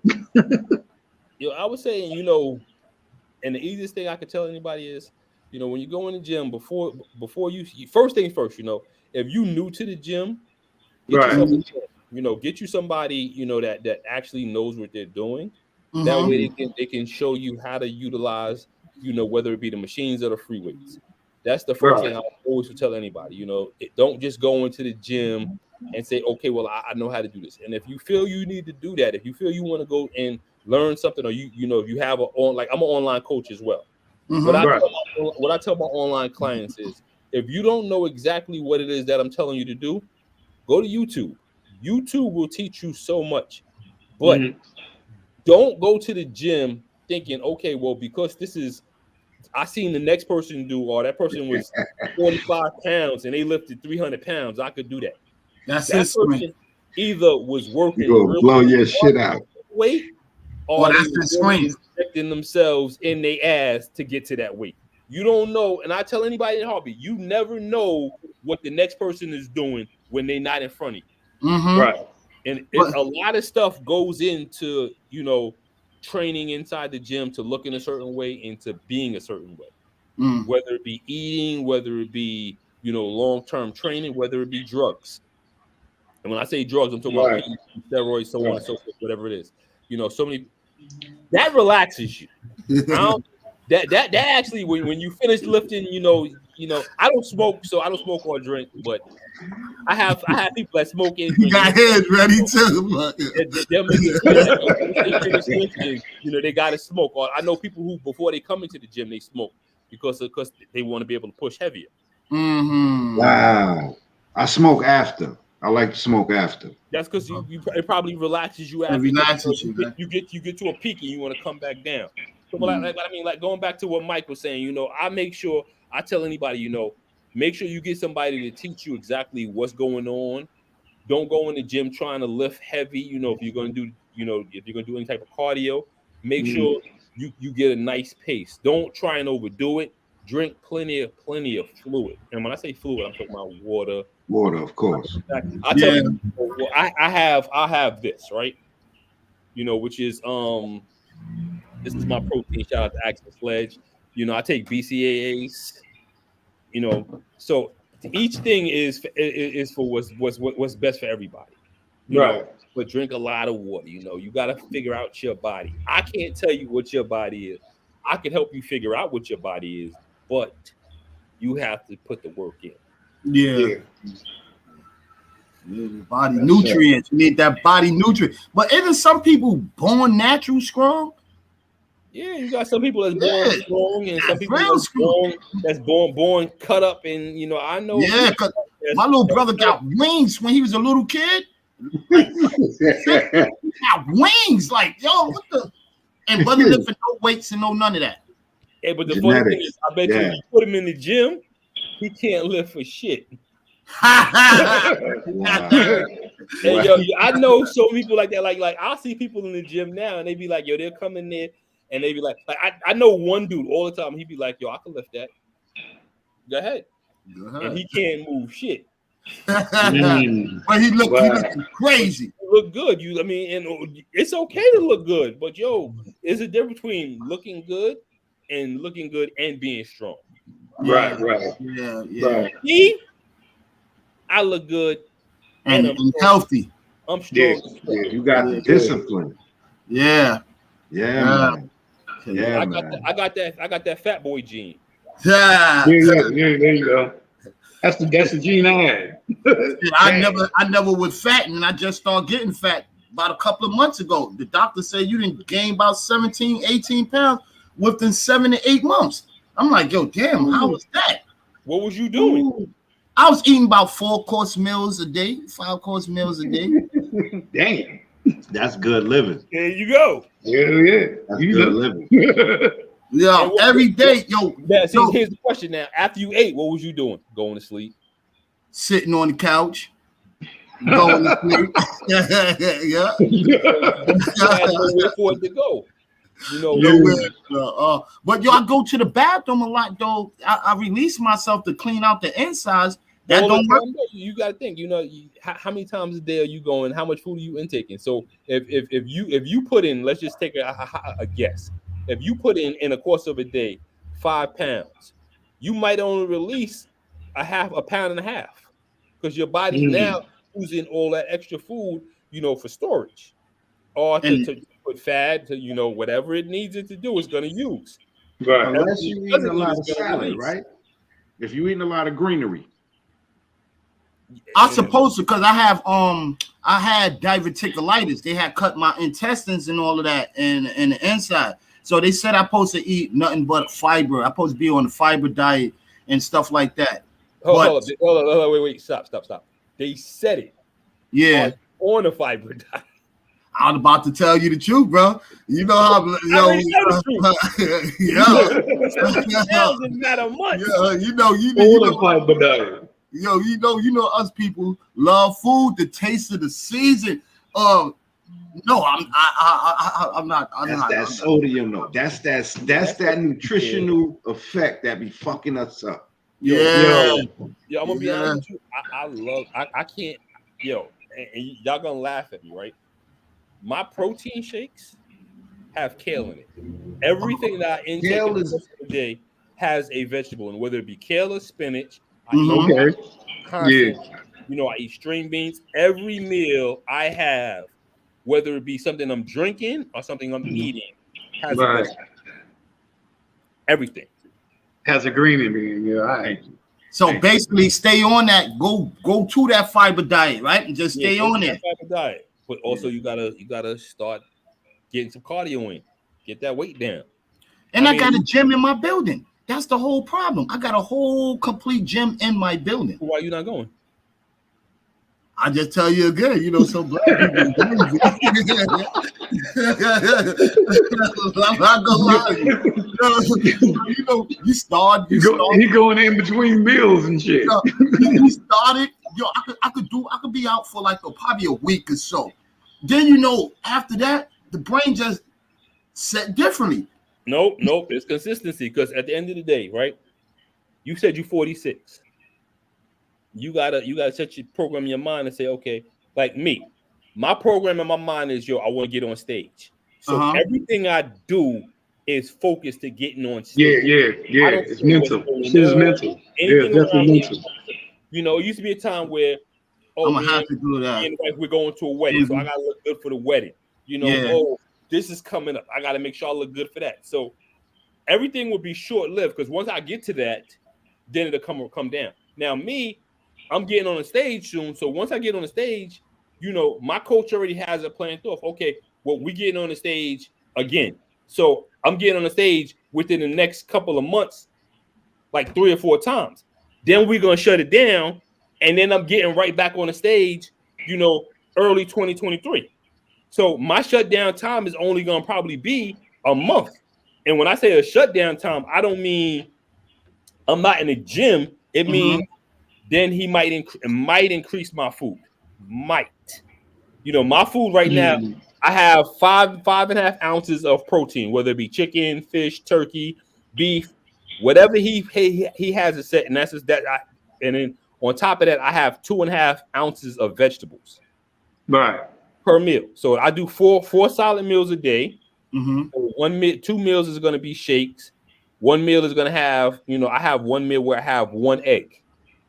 Yo, I was saying, you know, and the easiest thing I could tell anybody is, you know, when you go in the gym, before you first thing first, you know, if you new to the gym, get Right. yourself, you know, get you somebody, you know, that actually knows what they're doing. Mhm. That way they can show you how to utilize, you know, whether it be the machines or the free weights. That's the first thing I always would tell anybody. You know, don't just go into the gym and say, okay, well, I know how to do this. And if you feel you need to do that, if you feel you want to go and learn something, or you know, if you have like I'm an online coach as well. Mhm. What I tell my online clients is, if you don't know exactly what it is that I'm telling you to do, go to YouTube. YouTube will teach you so much, but don't go to the gym thinking, okay, well, because this is, I seen the next person do, or that person was 45 pounds and they lifted 300 pounds, I could do that. That's That his strength. person either was working You go really blow your hard shit out. weight, Or or they that's his were really strength. injecting themselves in their ass to get to that weight. You don't know, and I tell anybody in heartbeat, you never know what the next person is doing when they're not in front of you. Mhm. Right. And But- a lot of stuff goes into, you know, training inside the gym to look in a certain way and to being a certain way. Mm. Whether it be eating, whether it be, you know, long-term training, whether it be drugs. And when I say drugs, I'm talking about steroids, so on and so forth, whatever it is. You know, so many that relaxes you. That actually, when you finish lifting, you know, I don't smoke, so I don't smoke or drink, but I have people that smoke and You drink. got head ready too. They'll make it clear that they finish lifting, you know, they got to smoke. Or I know people who, before they come into the gym, they smoke because they want to be able to push heavier. Mm-hmm. Wow. I smoke after. I like to smoke after. That's because it probably relaxes you after. You get to a peak and you want to come back down. So, but I mean, like going back to what Mike was saying, you know, I tell anybody, you know, make sure you get somebody to teach you exactly what's going on. Don't go in the gym trying to lift heavy. You know, if you're going to do, you know, if you're going to do any type of cardio, make sure you get a nice pace. Don't try and overdo it. Drink plenty of fluid. And when I say fluid, I'm talking about water. Water, of course. I tell you, well, I have this, right? You know, which is this is my protein. Shout out to Action Sledge. You know, I take BCAAs. You know, so each thing is for what's best for everybody. You know, but drink a lot of water. You know, you got to figure out your body. I can't tell you what your body is. I can help you figure out what your body is, but you have to put the work in. Yeah. Body nutrients. You need that body nutrient. But isn't some people born natural strong? Yeah, you got some people that's born strong, and some people that's born cut up, and you know, I know. Yeah, cause my little brother got wings when he was a little kid. Like, got wings, like yo, what the? And wasn't lifting no weights and no none of that. Hey, but the funny thing is, I bet you if you put him in the gym, he can't lift for shit. Hey, yo, I know so many people like that. Like I'll see people in the gym now, and they be like, yo, they'll come in there, and they be like I know one dude all the time. He be like, yo, I can lift that. Go ahead. And he can't move shit. But he looking crazy. You look good. I mean, and it's okay to look good, but yo, there's a difference between looking good and being strong. Right. Yeah. Right. Me, I look good and I'm healthy. I'm strong. Yeah, you got the discipline. Yeah, man. I got that fat boy gene. Yeah, there you go. That's the gene I had. I never was fat, and I just started getting fat about a couple of months ago. The doctor said you didn't gain about 17, 18 pounds within 7 to 8 months. I'm like, yo, damn, how was that? What was you doing? I was eating about 4-course meals a day, 5-course meals a day. Damn. That's good living. There you go. Yeah. That's good living. Yo, every day, yo. Here's the question now. After you ate, what was you doing? Going to sleep? Sitting on the couch. Going to sleep. Yeah. You had nowhere for it to go. You know, but yo, I go to the bathroom a lot though. I release myself to clean out the insides. That don't work. You got to think. You know, how many times a day are you going? How much food are you intaking? So if you put in, let's just take a guess. If you put in the course of a day 5 pounds, you might only release a pound and a half because your body's now using all that extra food, you know, for storage or to put fat to, you know, whatever it needs it to do, it's going to use. Right. Unless you're eating a lot of salad, right? If you're eating a lot of greenery. I'm supposed to, because I had diverticulitis. They had cut my intestines and all of that in the inside. So they said I'm supposed to eat nothing but fiber. I'm supposed to be on the fiber diet and stuff like that. Hold on, wait, stop. They said it. Yeah. On a fiber diet. I was about to tell you the truth, bro. You know how doesn't matter much. You know fiber diet. Yo, you know us people love food, the taste of the season. No, I'm not. That's that sodium, though. That's that nutritional effect that be fucking us up. Yo, I'm gonna be honest with you. I can't. Yo, and y'all gonna laugh at me, right? My protein shakes have kale in it. Everything that I intake in the day has a vegetable, and whether it be kale or spinach. I eat constantly. You know, I eat string beans. Every meal I have, whether it be something I'm drinking or something I'm eating, has a vegetable. Everything has a green in it. Yeah, all right. So basically, stay on that. Go to that fiber diet, right? And just stay on it. Fiber diet, but also you gotta start getting some cardio in, get that weight down. And I got a gym in my building. That's the whole problem. I got a whole complete gym in my building. Why are you not going? I just tell you again, you know, so black people. I'm not gonna lie. You know, He going in between meals and shit. You started, yo, I could be out for like probably a week or so. Then you know, after that, the brain just set differently. Nope. It's consistency because at the end of the day, right? You said you're 46. You gotta set your program in your mind and say, okay, like me, my program in my mind is I want to get on stage. So everything I do is focused to getting on stage. Yeah. It's mental. Shit is mental. Yeah, definitely mental. You know, it used to be a time where I'm gonna have to do that. Like we're going to a wedding, so I gotta look good for the wedding. You know, this is coming up. I gotta make sure I look good for that. So everything will be short-lived because once I get to that, then it'll come down. Now me, I'm getting on the stage soon. So once I get on the stage, you know, my coach already has it planned off. Okay, well, we getting on the stage again. So I'm getting on the stage within the next couple of months, like 3 or 4 times. Then we're gonna shut it down, and then I'm getting right back on the stage, you know, early 2023. So my shutdown time is only gonna probably be a month. And when I say a shutdown time, I don't mean I'm not in the gym. It means then he might increase my food. Might. You know, my food right now, I have 5.5 ounces of protein, whether it be chicken, fish, turkey, beef, whatever he has it set, and that's just that. And then on top of that, I have 2.5 ounces of vegetables, per meal. So I do four solid meals a day. So 2 meals is going to be shakes. 1 meal is going to have, you know, I have 1 meal where I have 1 egg.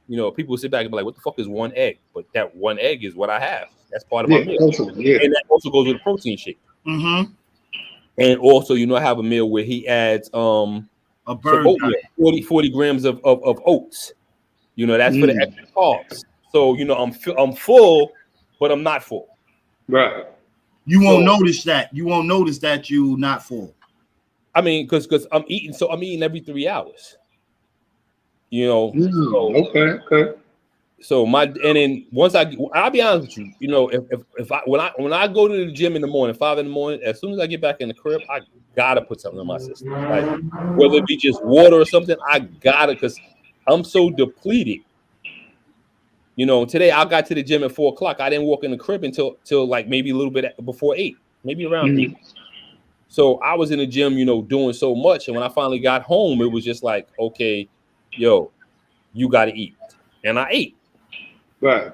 You know, people sit back and be like, what the fuck is 1 egg? But that 1 egg is what I have. That's part of my meal. And that also goes with a protein shake. And also, you know, I have a meal where he adds a bird oatmeal, 40 grams of oats. You know, that's for the extra carbs. So, you know, I'm full, but I'm not full. Right. You won't notice that. You won't notice that you're not full. I mean, because I'm eating every 3 hours. You know. Okay. So and then once I'll be honest with you, you know, if when I go to the gym in the morning, 5 in the morning, as soon as I get back in the crib, I gotta put something in my system. Like whether it be just water or something, I gotta, because I'm so depleted. You know, today I got to the gym at 4 o'clock. I didn't walk in the crib until like maybe a little bit before 8, maybe around 8. So I was in the gym, doing so much. And when I finally got home, it was just like, okay, yo, you got to eat. And I ate. Right.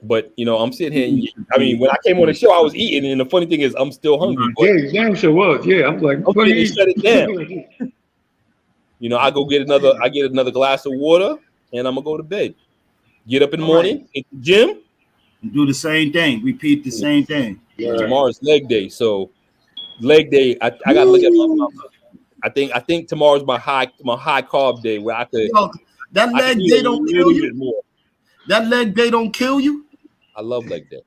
But, I'm sitting here. And, when I came on the show, I was eating. And the funny thing is, I'm still hungry. But yeah, damn sure was. Yeah, I'm like, I'm going to shut it down. I go get another glass of water, and I'm going to go to bed. Get up in the morning, hit the gym. Do the same thing. Repeat the same thing. Yeah. Tomorrow's leg day. So leg day, I got to look at my number. I think tomorrow's my high carb day where I could. That leg day don't kill you. That leg day don't kill you. I love leg day.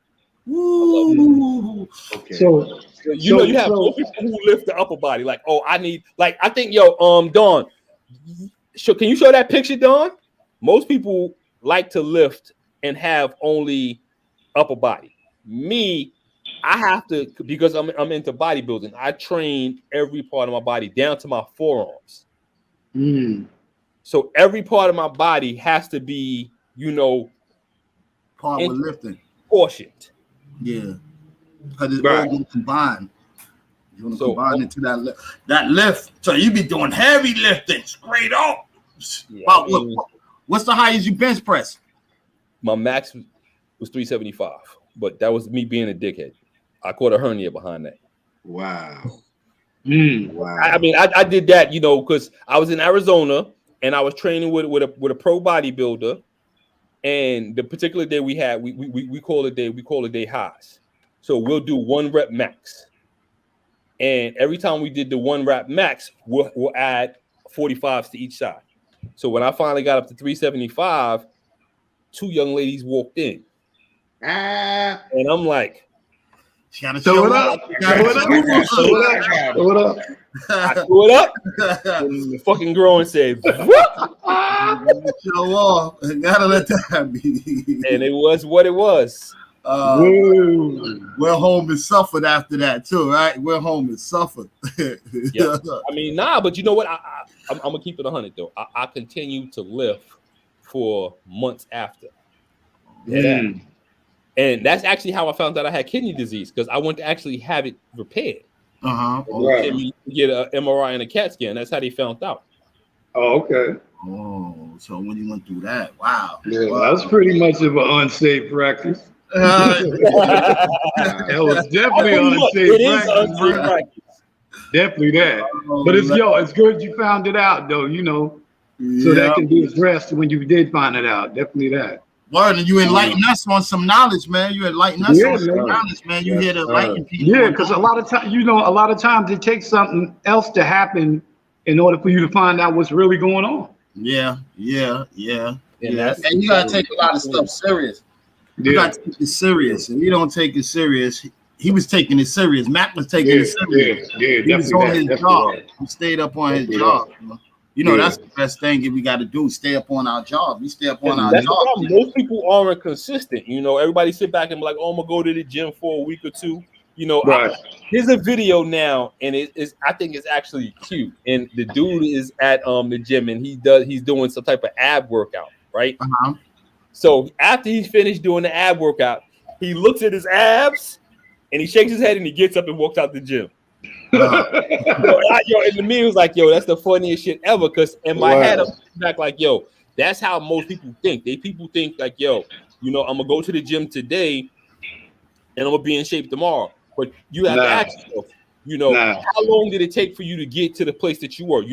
Ooh. Okay. So you have more people who lift the upper body. Like, I think Dawn. Can you show that picture, Dawn? Most people like to lift and have only upper body. Me, I have to, because I'm into bodybuilding. I train every part of my body down to my forearms. So every part of my body has to be, part with lifting, proportioned. Yeah, because it's all going to combine. You want to combine into that lift. So you be doing heavy lifting straight up. Yeah, what's the highest you bench press? My max was 375, but that was me being a dickhead. I caught a hernia behind that. Wow. Wow. I did that, because I was in Arizona and I was training with a pro bodybuilder, and the particular day we had, we call it day highs. So we'll do 1 rep max, and every time we did the 1 rep max, we'll add 45s to each side. So when I finally got up to 375, 2 young ladies walked in, and I'm like, gotta show it up. Throw it up. I threw it up. And the fucking girl and said, "What?" Show off. Gotta let that be. And it was what it was. Well, home is suffered after that too, right? Well, home is suffered. Yeah. But you know what? I'm gonna keep it 100 though. I continue to lift for months after. Yeah. And that's actually how I found out I had kidney disease, because I went to actually have it repaired. Right. Get an MRI and a CAT scan. That's how they found out. Oh, okay. Oh, so when you went through that, wow. Yeah, that's pretty much of an unsafe practice. That was definitely an unsafe practice. Definitely that. But it's good you found it out though, so that can be addressed when you did find it out. Definitely that. Word, and you enlighten us on some knowledge, man. You enlighten us on some knowledge, man. You here to enlighten people. Yeah, because a lot of times it takes something else to happen in order for you to find out what's really going on. Yeah. And you gotta take a lot of stuff serious. You gotta take it serious. And you don't take it serious. He was taking it serious. Matt was taking it serious. He was on his job. He stayed up on his job. That's the best thing we got to do. Stay up on our job. We stay up on our job. Most people aren't consistent. Everybody sit back and be like, "Oh, I'm gonna go to the gym for a week or two." Here's a video now, and I think it's actually cute. And the dude is at the gym, and he's doing some type of ab workout, right? So after he's finished doing the ab workout, he looks at his abs, and he shakes his head, and he gets up and walks out the gym. And the me was like, "Yo, that's the funniest shit ever." Because in my head, I'm back like, "Yo, that's how most people think." People think like, "Yo, I'm gonna go to the gym today, and I'm gonna be in shape tomorrow." But you have to ask yourself, how long did it take for you to get to the place that you were?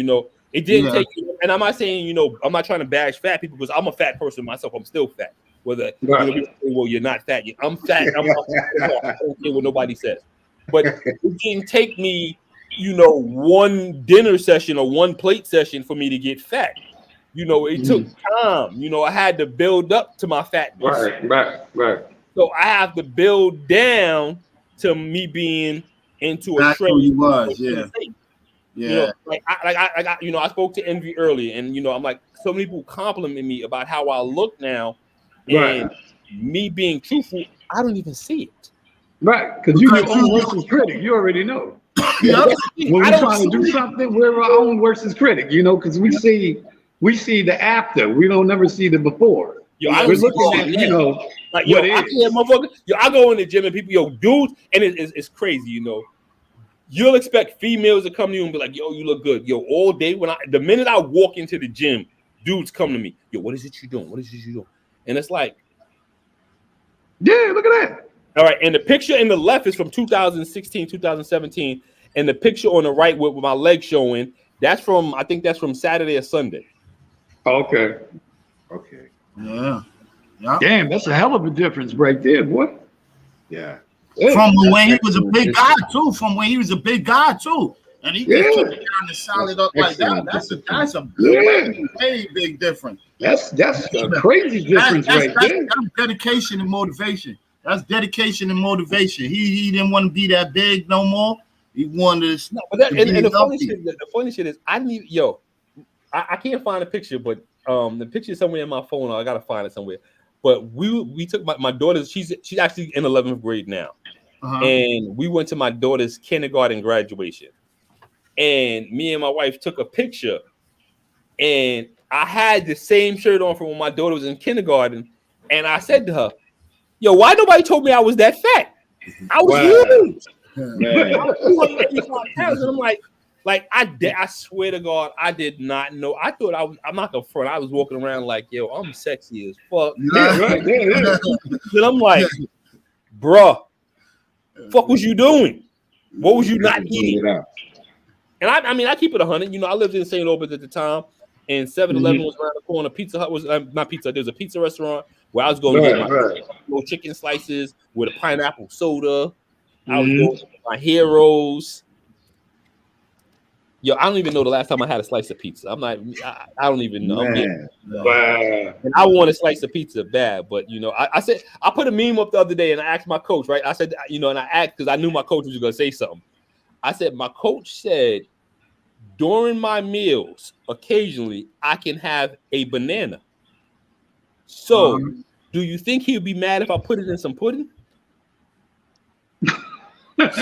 It didn't take you. And I'm not saying, I'm not trying to bash fat people, because I'm a fat person myself. I'm still fat. Whether people say, well, you're not fat. I'm fat. I don't care what nobody says. But it didn't take me, one dinner session or one plate session for me to get fat. It took time. I had to build up to my fatness. Right. So I have to build down to me being into a trend. You was, I spoke to Envy earlier, and I'm like, so many people compliment me about how I look now, and me being truthful, I don't even see it. Right, because you're your own worst critic. You already know. When we're trying to do something, we're our own worst critic. Because we see the after. We don't never see the before. We're looking at like, I go in the gym and people, dudes, and it's crazy, you'll expect females to come to you and be like, yo, you look good. Yo, all day the minute I walk into the gym, dudes come to me. Yo, what is it you doing? What is it you doing? And it's like, yeah, look at that. All right, and the picture in the left is from 2016, 2017, and the picture on the right with my legs showing, that's from, I think that's from Saturday or Sunday. Okay. Yeah. Damn, that's a hell of a difference right there, boy. Yeah. From when he was a big guy too. And he just took it down and solid up like that. That's a very big difference. That's a crazy difference right there. That's dedication and motivation. That's dedication and motivation. He didn't want to be that big no more. He wanted to. No, but the funny shit is, I can't find a picture, but the picture is somewhere in my phone. I gotta find it somewhere. But we took my daughter's. She's actually in 11th grade now, and we went to my daughter's kindergarten graduation. And me and my wife took a picture, and I had the same shirt on from when my daughter was in kindergarten. And I said to her, yo, why nobody told me I was that fat? I was huge. I was 285 pounds. And I'm like I swear to God, I did not know. I thought I'm not gonna front. I was walking around like, yo, I'm sexy as fuck. Yeah, right. Yeah. And I'm like, bruh, fuck was you doing? What was you not eating? And I mean, I keep it 100. You know, I lived in St. Albans at the time, and 7-Eleven was around the corner. Pizza Hut was not pizza. There was a pizza restaurant where I was going to get my chicken slices with a pineapple soda. I was going to my Heroes. Yo, I don't even know the last time I had a slice of pizza. I don't even know. And I want a slice of pizza bad, but you know, I said I put a meme up the other day, and I asked my coach, right? I said, you know, and I asked because I knew my coach was going to say something. I said, my coach said, during my meals, occasionally, I can have a banana. So, do you think he'd be mad if I put it in some pudding? Right.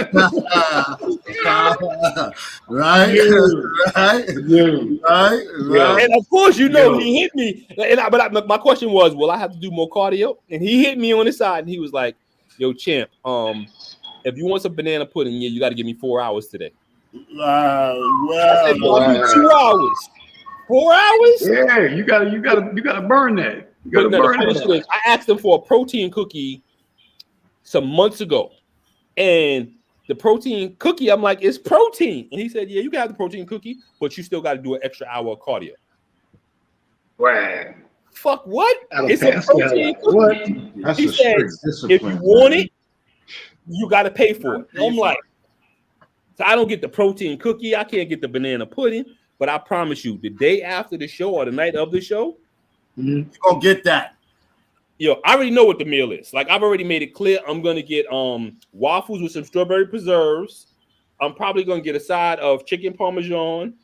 And of course, you know, he hit me. But my question was, will I have to do more cardio? And he hit me on the side, and he was like, yo, champ, if you want some banana pudding, you got to give me 4 hours today. I said, 2 hours. 4 hours? Yeah, you gotta burn that. You gotta burn that. I asked him for a protein cookie some months ago, and the protein cookie, I'm like, it's protein, and he said, yeah, you can have the protein cookie, but you still got to do an extra hour of cardio. Wow. Fuck what? It's a protein cookie. He said, if you want it, you got to pay for it. I'm like, so I don't get the protein cookie. I can't get the banana pudding. But I promise you, the day after the show or the night of the show, you're going to get that. Yo, I already know what the meal is. Like, I've already made it clear. I'm going to get waffles with some strawberry preserves. I'm probably going to get a side of chicken parmesan.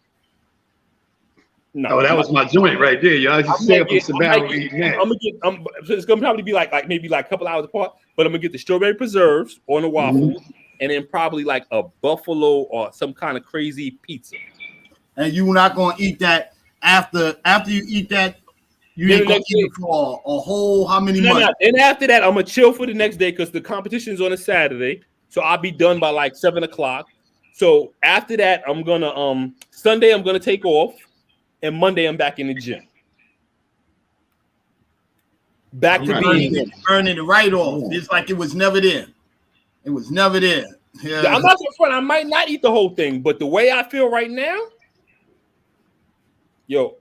No, that was my joint right there, y'all. Just say it's about eating that. It's gonna probably be like maybe a couple hours apart, but I'm gonna get the strawberry preserves on the waffle, and then probably like a buffalo or some kind of crazy pizza. And you're not gonna eat that after you eat that. You ain't gonna eat it for a whole how many months? And after that, I'm gonna chill for the next day because the competition's on a Saturday, so I'll be done by like 7 o'clock. So after that, I'm gonna Sunday I'm gonna take off. And Monday, I'm back in the gym. Back to being burning it right off. It's like it was never there. It was never there. Yeah. I'm not so front. I might not eat the whole thing, but the way I feel right now, yo,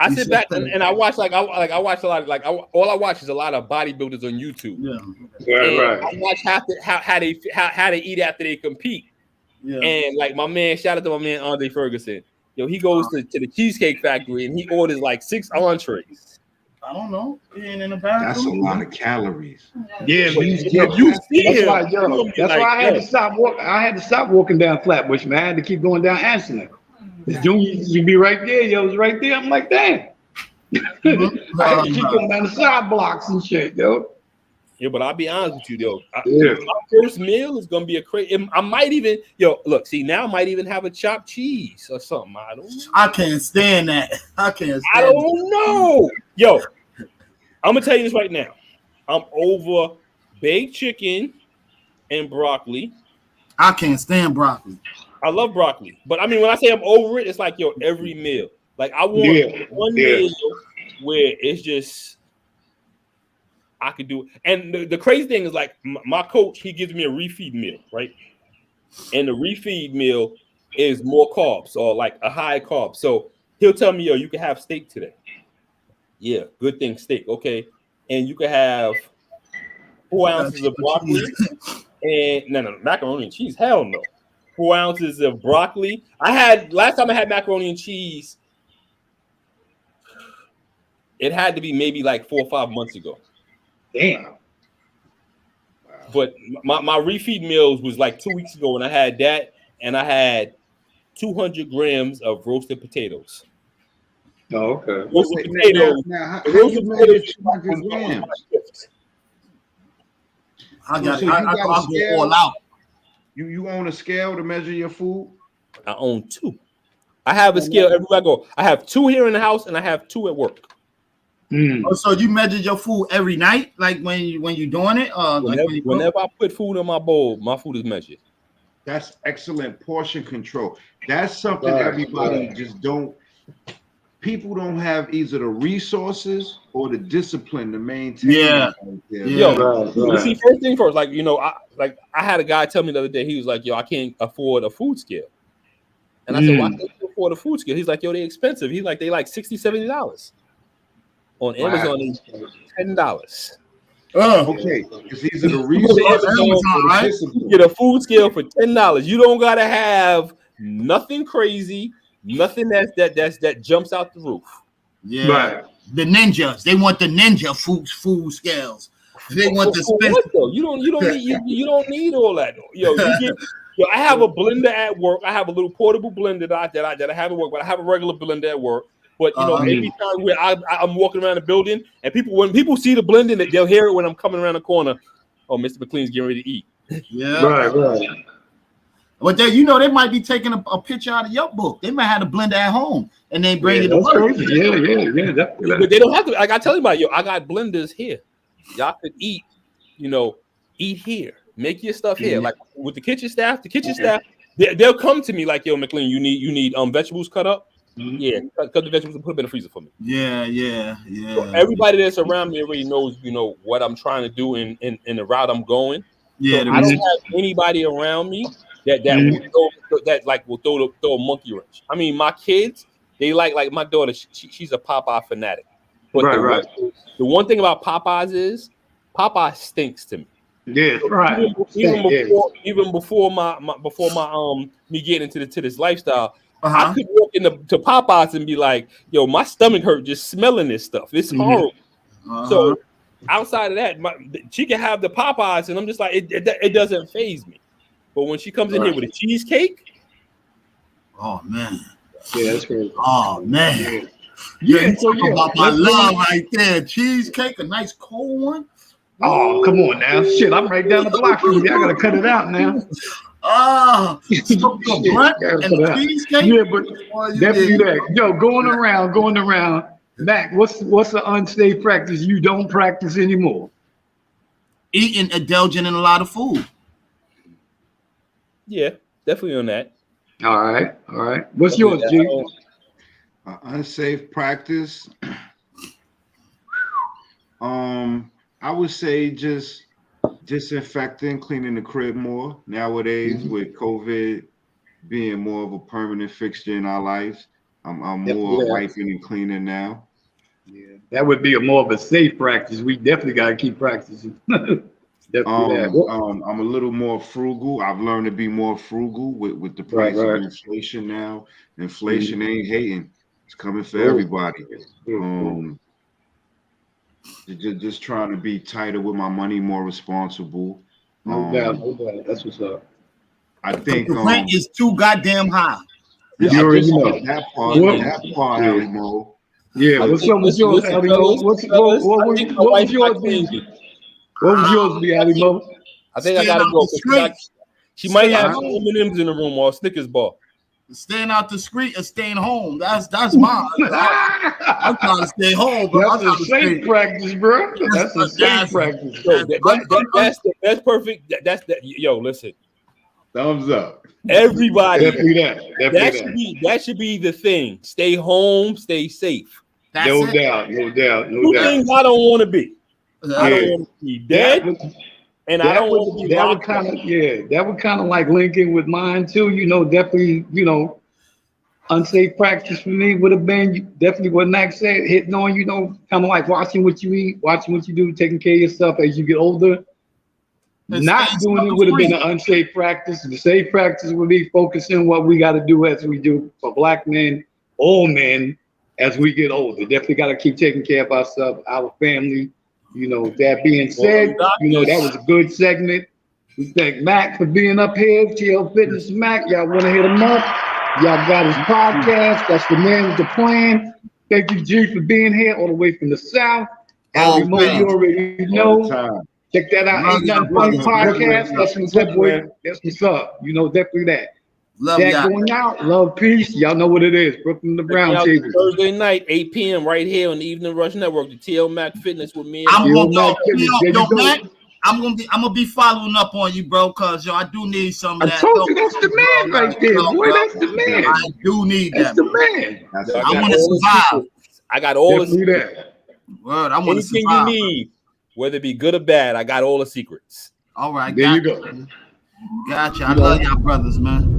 I sit back and I watch I watch a lot of all I watch is a lot of bodybuilders on YouTube. Yeah, right. I watch how they eat after they compete. Yeah. And like my man, shout out to my man Andre Ferguson. Yo, he goes to the Cheesecake Factory and he orders like 6 entrees. I don't know. He ain't in the bathroom. That's a lot of calories. Yeah, that's why I had to stop walking. I had to stop walking down Flatbush, man. I had to keep going down Anson. You be right there, yo. It was right there. I'm like, damn. I had to keep going down the side blocks and shit, yo. Yeah, but I'll be honest with you, though. My first meal is gonna be a crazy. I might even, look, see now I might even have a chopped cheese or something. I don't know. I can't stand that. I don't know. Yo, I'm gonna tell you this right now. I'm over baked chicken and broccoli. I can't stand broccoli. I love broccoli, but I mean, when I say I'm over it, it's like every meal. Like I want one meal where it's just I could do it. And the crazy thing is, like my coach, he gives me a refeed meal, right? And the refeed meal is more carbs or like a high carb. So he'll tell me, you can have steak today. Yeah, good thing, steak. Okay, and you can have 4 ounces of broccoli and no macaroni and cheese. Hell no. 4 ounces of broccoli. Last time I had macaroni and cheese, it had to be maybe like 4 or 5 months ago. Damn. But my refeed meals was like 2 weeks ago, and I had that, and I had 200 grams of roasted potatoes. Oh, okay. Roasted potatoes. Now, how you manage 200 grams? I go all out. You own a scale to measure your food? I own 2. I have a scale everywhere I go. I have 2 here in the house, and I have 2 at work. Oh, so you measure your food every night, like when you're doing it? Whenever I put food in my bowl, my food is measured. That's excellent portion control. That's something everybody just don't. People don't have either the resources or the discipline to maintain. See, first thing first, like I had a guy tell me the other day, he was like, I can't afford a food scale. And I said, why can't you afford a food scale? He's like, they expensive. He's like, they like $60, $70. On Amazon, it's $10. Okay, it's either the resources you get a food scale for $10. You don't gotta have nothing crazy, nothing that jumps out the roof. Yeah, right. The ninjas, they want the ninja food scales. They want the what though? You don't need all that. I have a blender at work. I have a little portable blender that I have at work, but I have a regular blender at work. But every time where I'm walking around the building, and when people see the blending, they'll hear it when I'm coming around the corner. Oh, Mr. McLean's getting ready to eat. Yeah, right. But they might be taking a picture out of your book. They might have a blender at home and they bring it to work. Yeah. But they don't have to. Like I tell you about, I got blenders here. Y'all could eat, eat here. Make your stuff here. Like with the kitchen staff, they'll come to me like, McLean, you need vegetables cut up. Yeah, cut the vegetables and put them in the freezer for me. Yeah. So everybody that's around me already knows, what I'm trying to do in the route I'm going. Yeah, so I don't have anybody around me that will throw a monkey wrench. I mean, my kids, they like my daughter. She's a Popeye fanatic. But the one thing about Popeyes is Popeye stinks to me. Yeah, right. Even before my me getting into this lifestyle. I could walk into Popeyes and be like, my stomach hurt just smelling this stuff. It's horrible. So outside of that, she can have the Popeyes, and I'm just like, it doesn't faze me. But when she comes in here with a cheesecake, oh man, yeah, that's crazy. Oh man, you talking about my love right there. Cheesecake, a nice cold one. Oh, come on now, shit! I'm right down the block from you. I gotta cut it out now. Oh, and cheesecake. Yeah, but definitely that. Yo, going around. Mac, what's the unsafe practice you don't practice anymore? Eating, indulging in a lot of food. Yeah, definitely on that. All right. What's yours, G? Unsafe practice. I would say just disinfecting, cleaning the crib more nowadays with COVID being more of a permanent fixture in our lives. I'm more wiping and cleaning now. Yeah, that would be more of a safe practice. We definitely got to keep practicing. I'm a little more frugal. I've learned to be more frugal with the price of inflation now. Inflation ain't hating. It's coming for everybody. Just trying to be tighter with my money, more responsible. No doubt. That's what's up. I think the rent is too goddamn high. You already know that part, Ali Mo. Yeah, what's yours, Ali Mo? What was yours, baby? What was yours, be Ali Mo? I think I gotta go. She might have M&M's in the room or a Snickers bar. Staying out the street or staying home. That's mine. I'm trying to stay home, but that's a safe practice, bro. That's a safe practice. That's perfect. That's that. Yo, listen. Thumbs up. Everybody. That should be the thing. Stay home, stay safe. No doubt. Two things I don't want to be. I don't want to be dead, and I don't want to be locked up. That would kind of like link in with mine too. You know, definitely, you know, unsafe practice for me would have been definitely what Max said, hitting on, you know, kind of like watching what you eat, watching what you do, taking care of yourself as you get older. Not doing it would have been an unsafe practice. The safe practice would be focusing what we got to do as we do for Black men, all men, as we get older. Definitely got to keep taking care of ourselves, our family. You know, that being said, you know, that was a good segment. We thank Mac for being up here, TL Fitness Mac. Y'all want to hit him up? Y'all got his podcast. That's the man with the plan. Thank you, G, for being here all the way from the South. Ali Mo, you already know. Check that out. Ain't Nothing Funny podcast. That's what's up, boy. That's what's up. You know, definitely that. Love that going out. Love, peace. Y'all know what it is. Brooklyn the Brown table. Thursday night, 8 p.m. right here on the Evening Rush Network. The TL Mac Fitness with me. I'm gonna be following up on you, bro, cause yo, I do need some of that. I told you that's the man right there, boy. That's the man. I do need that. That's the man. I want to survive. I got all the secrets. Word, I want to survive. Anything you need, whether it be good or bad, I got all the secrets. All right, there you go. Gotcha. I love y'all brothers, man.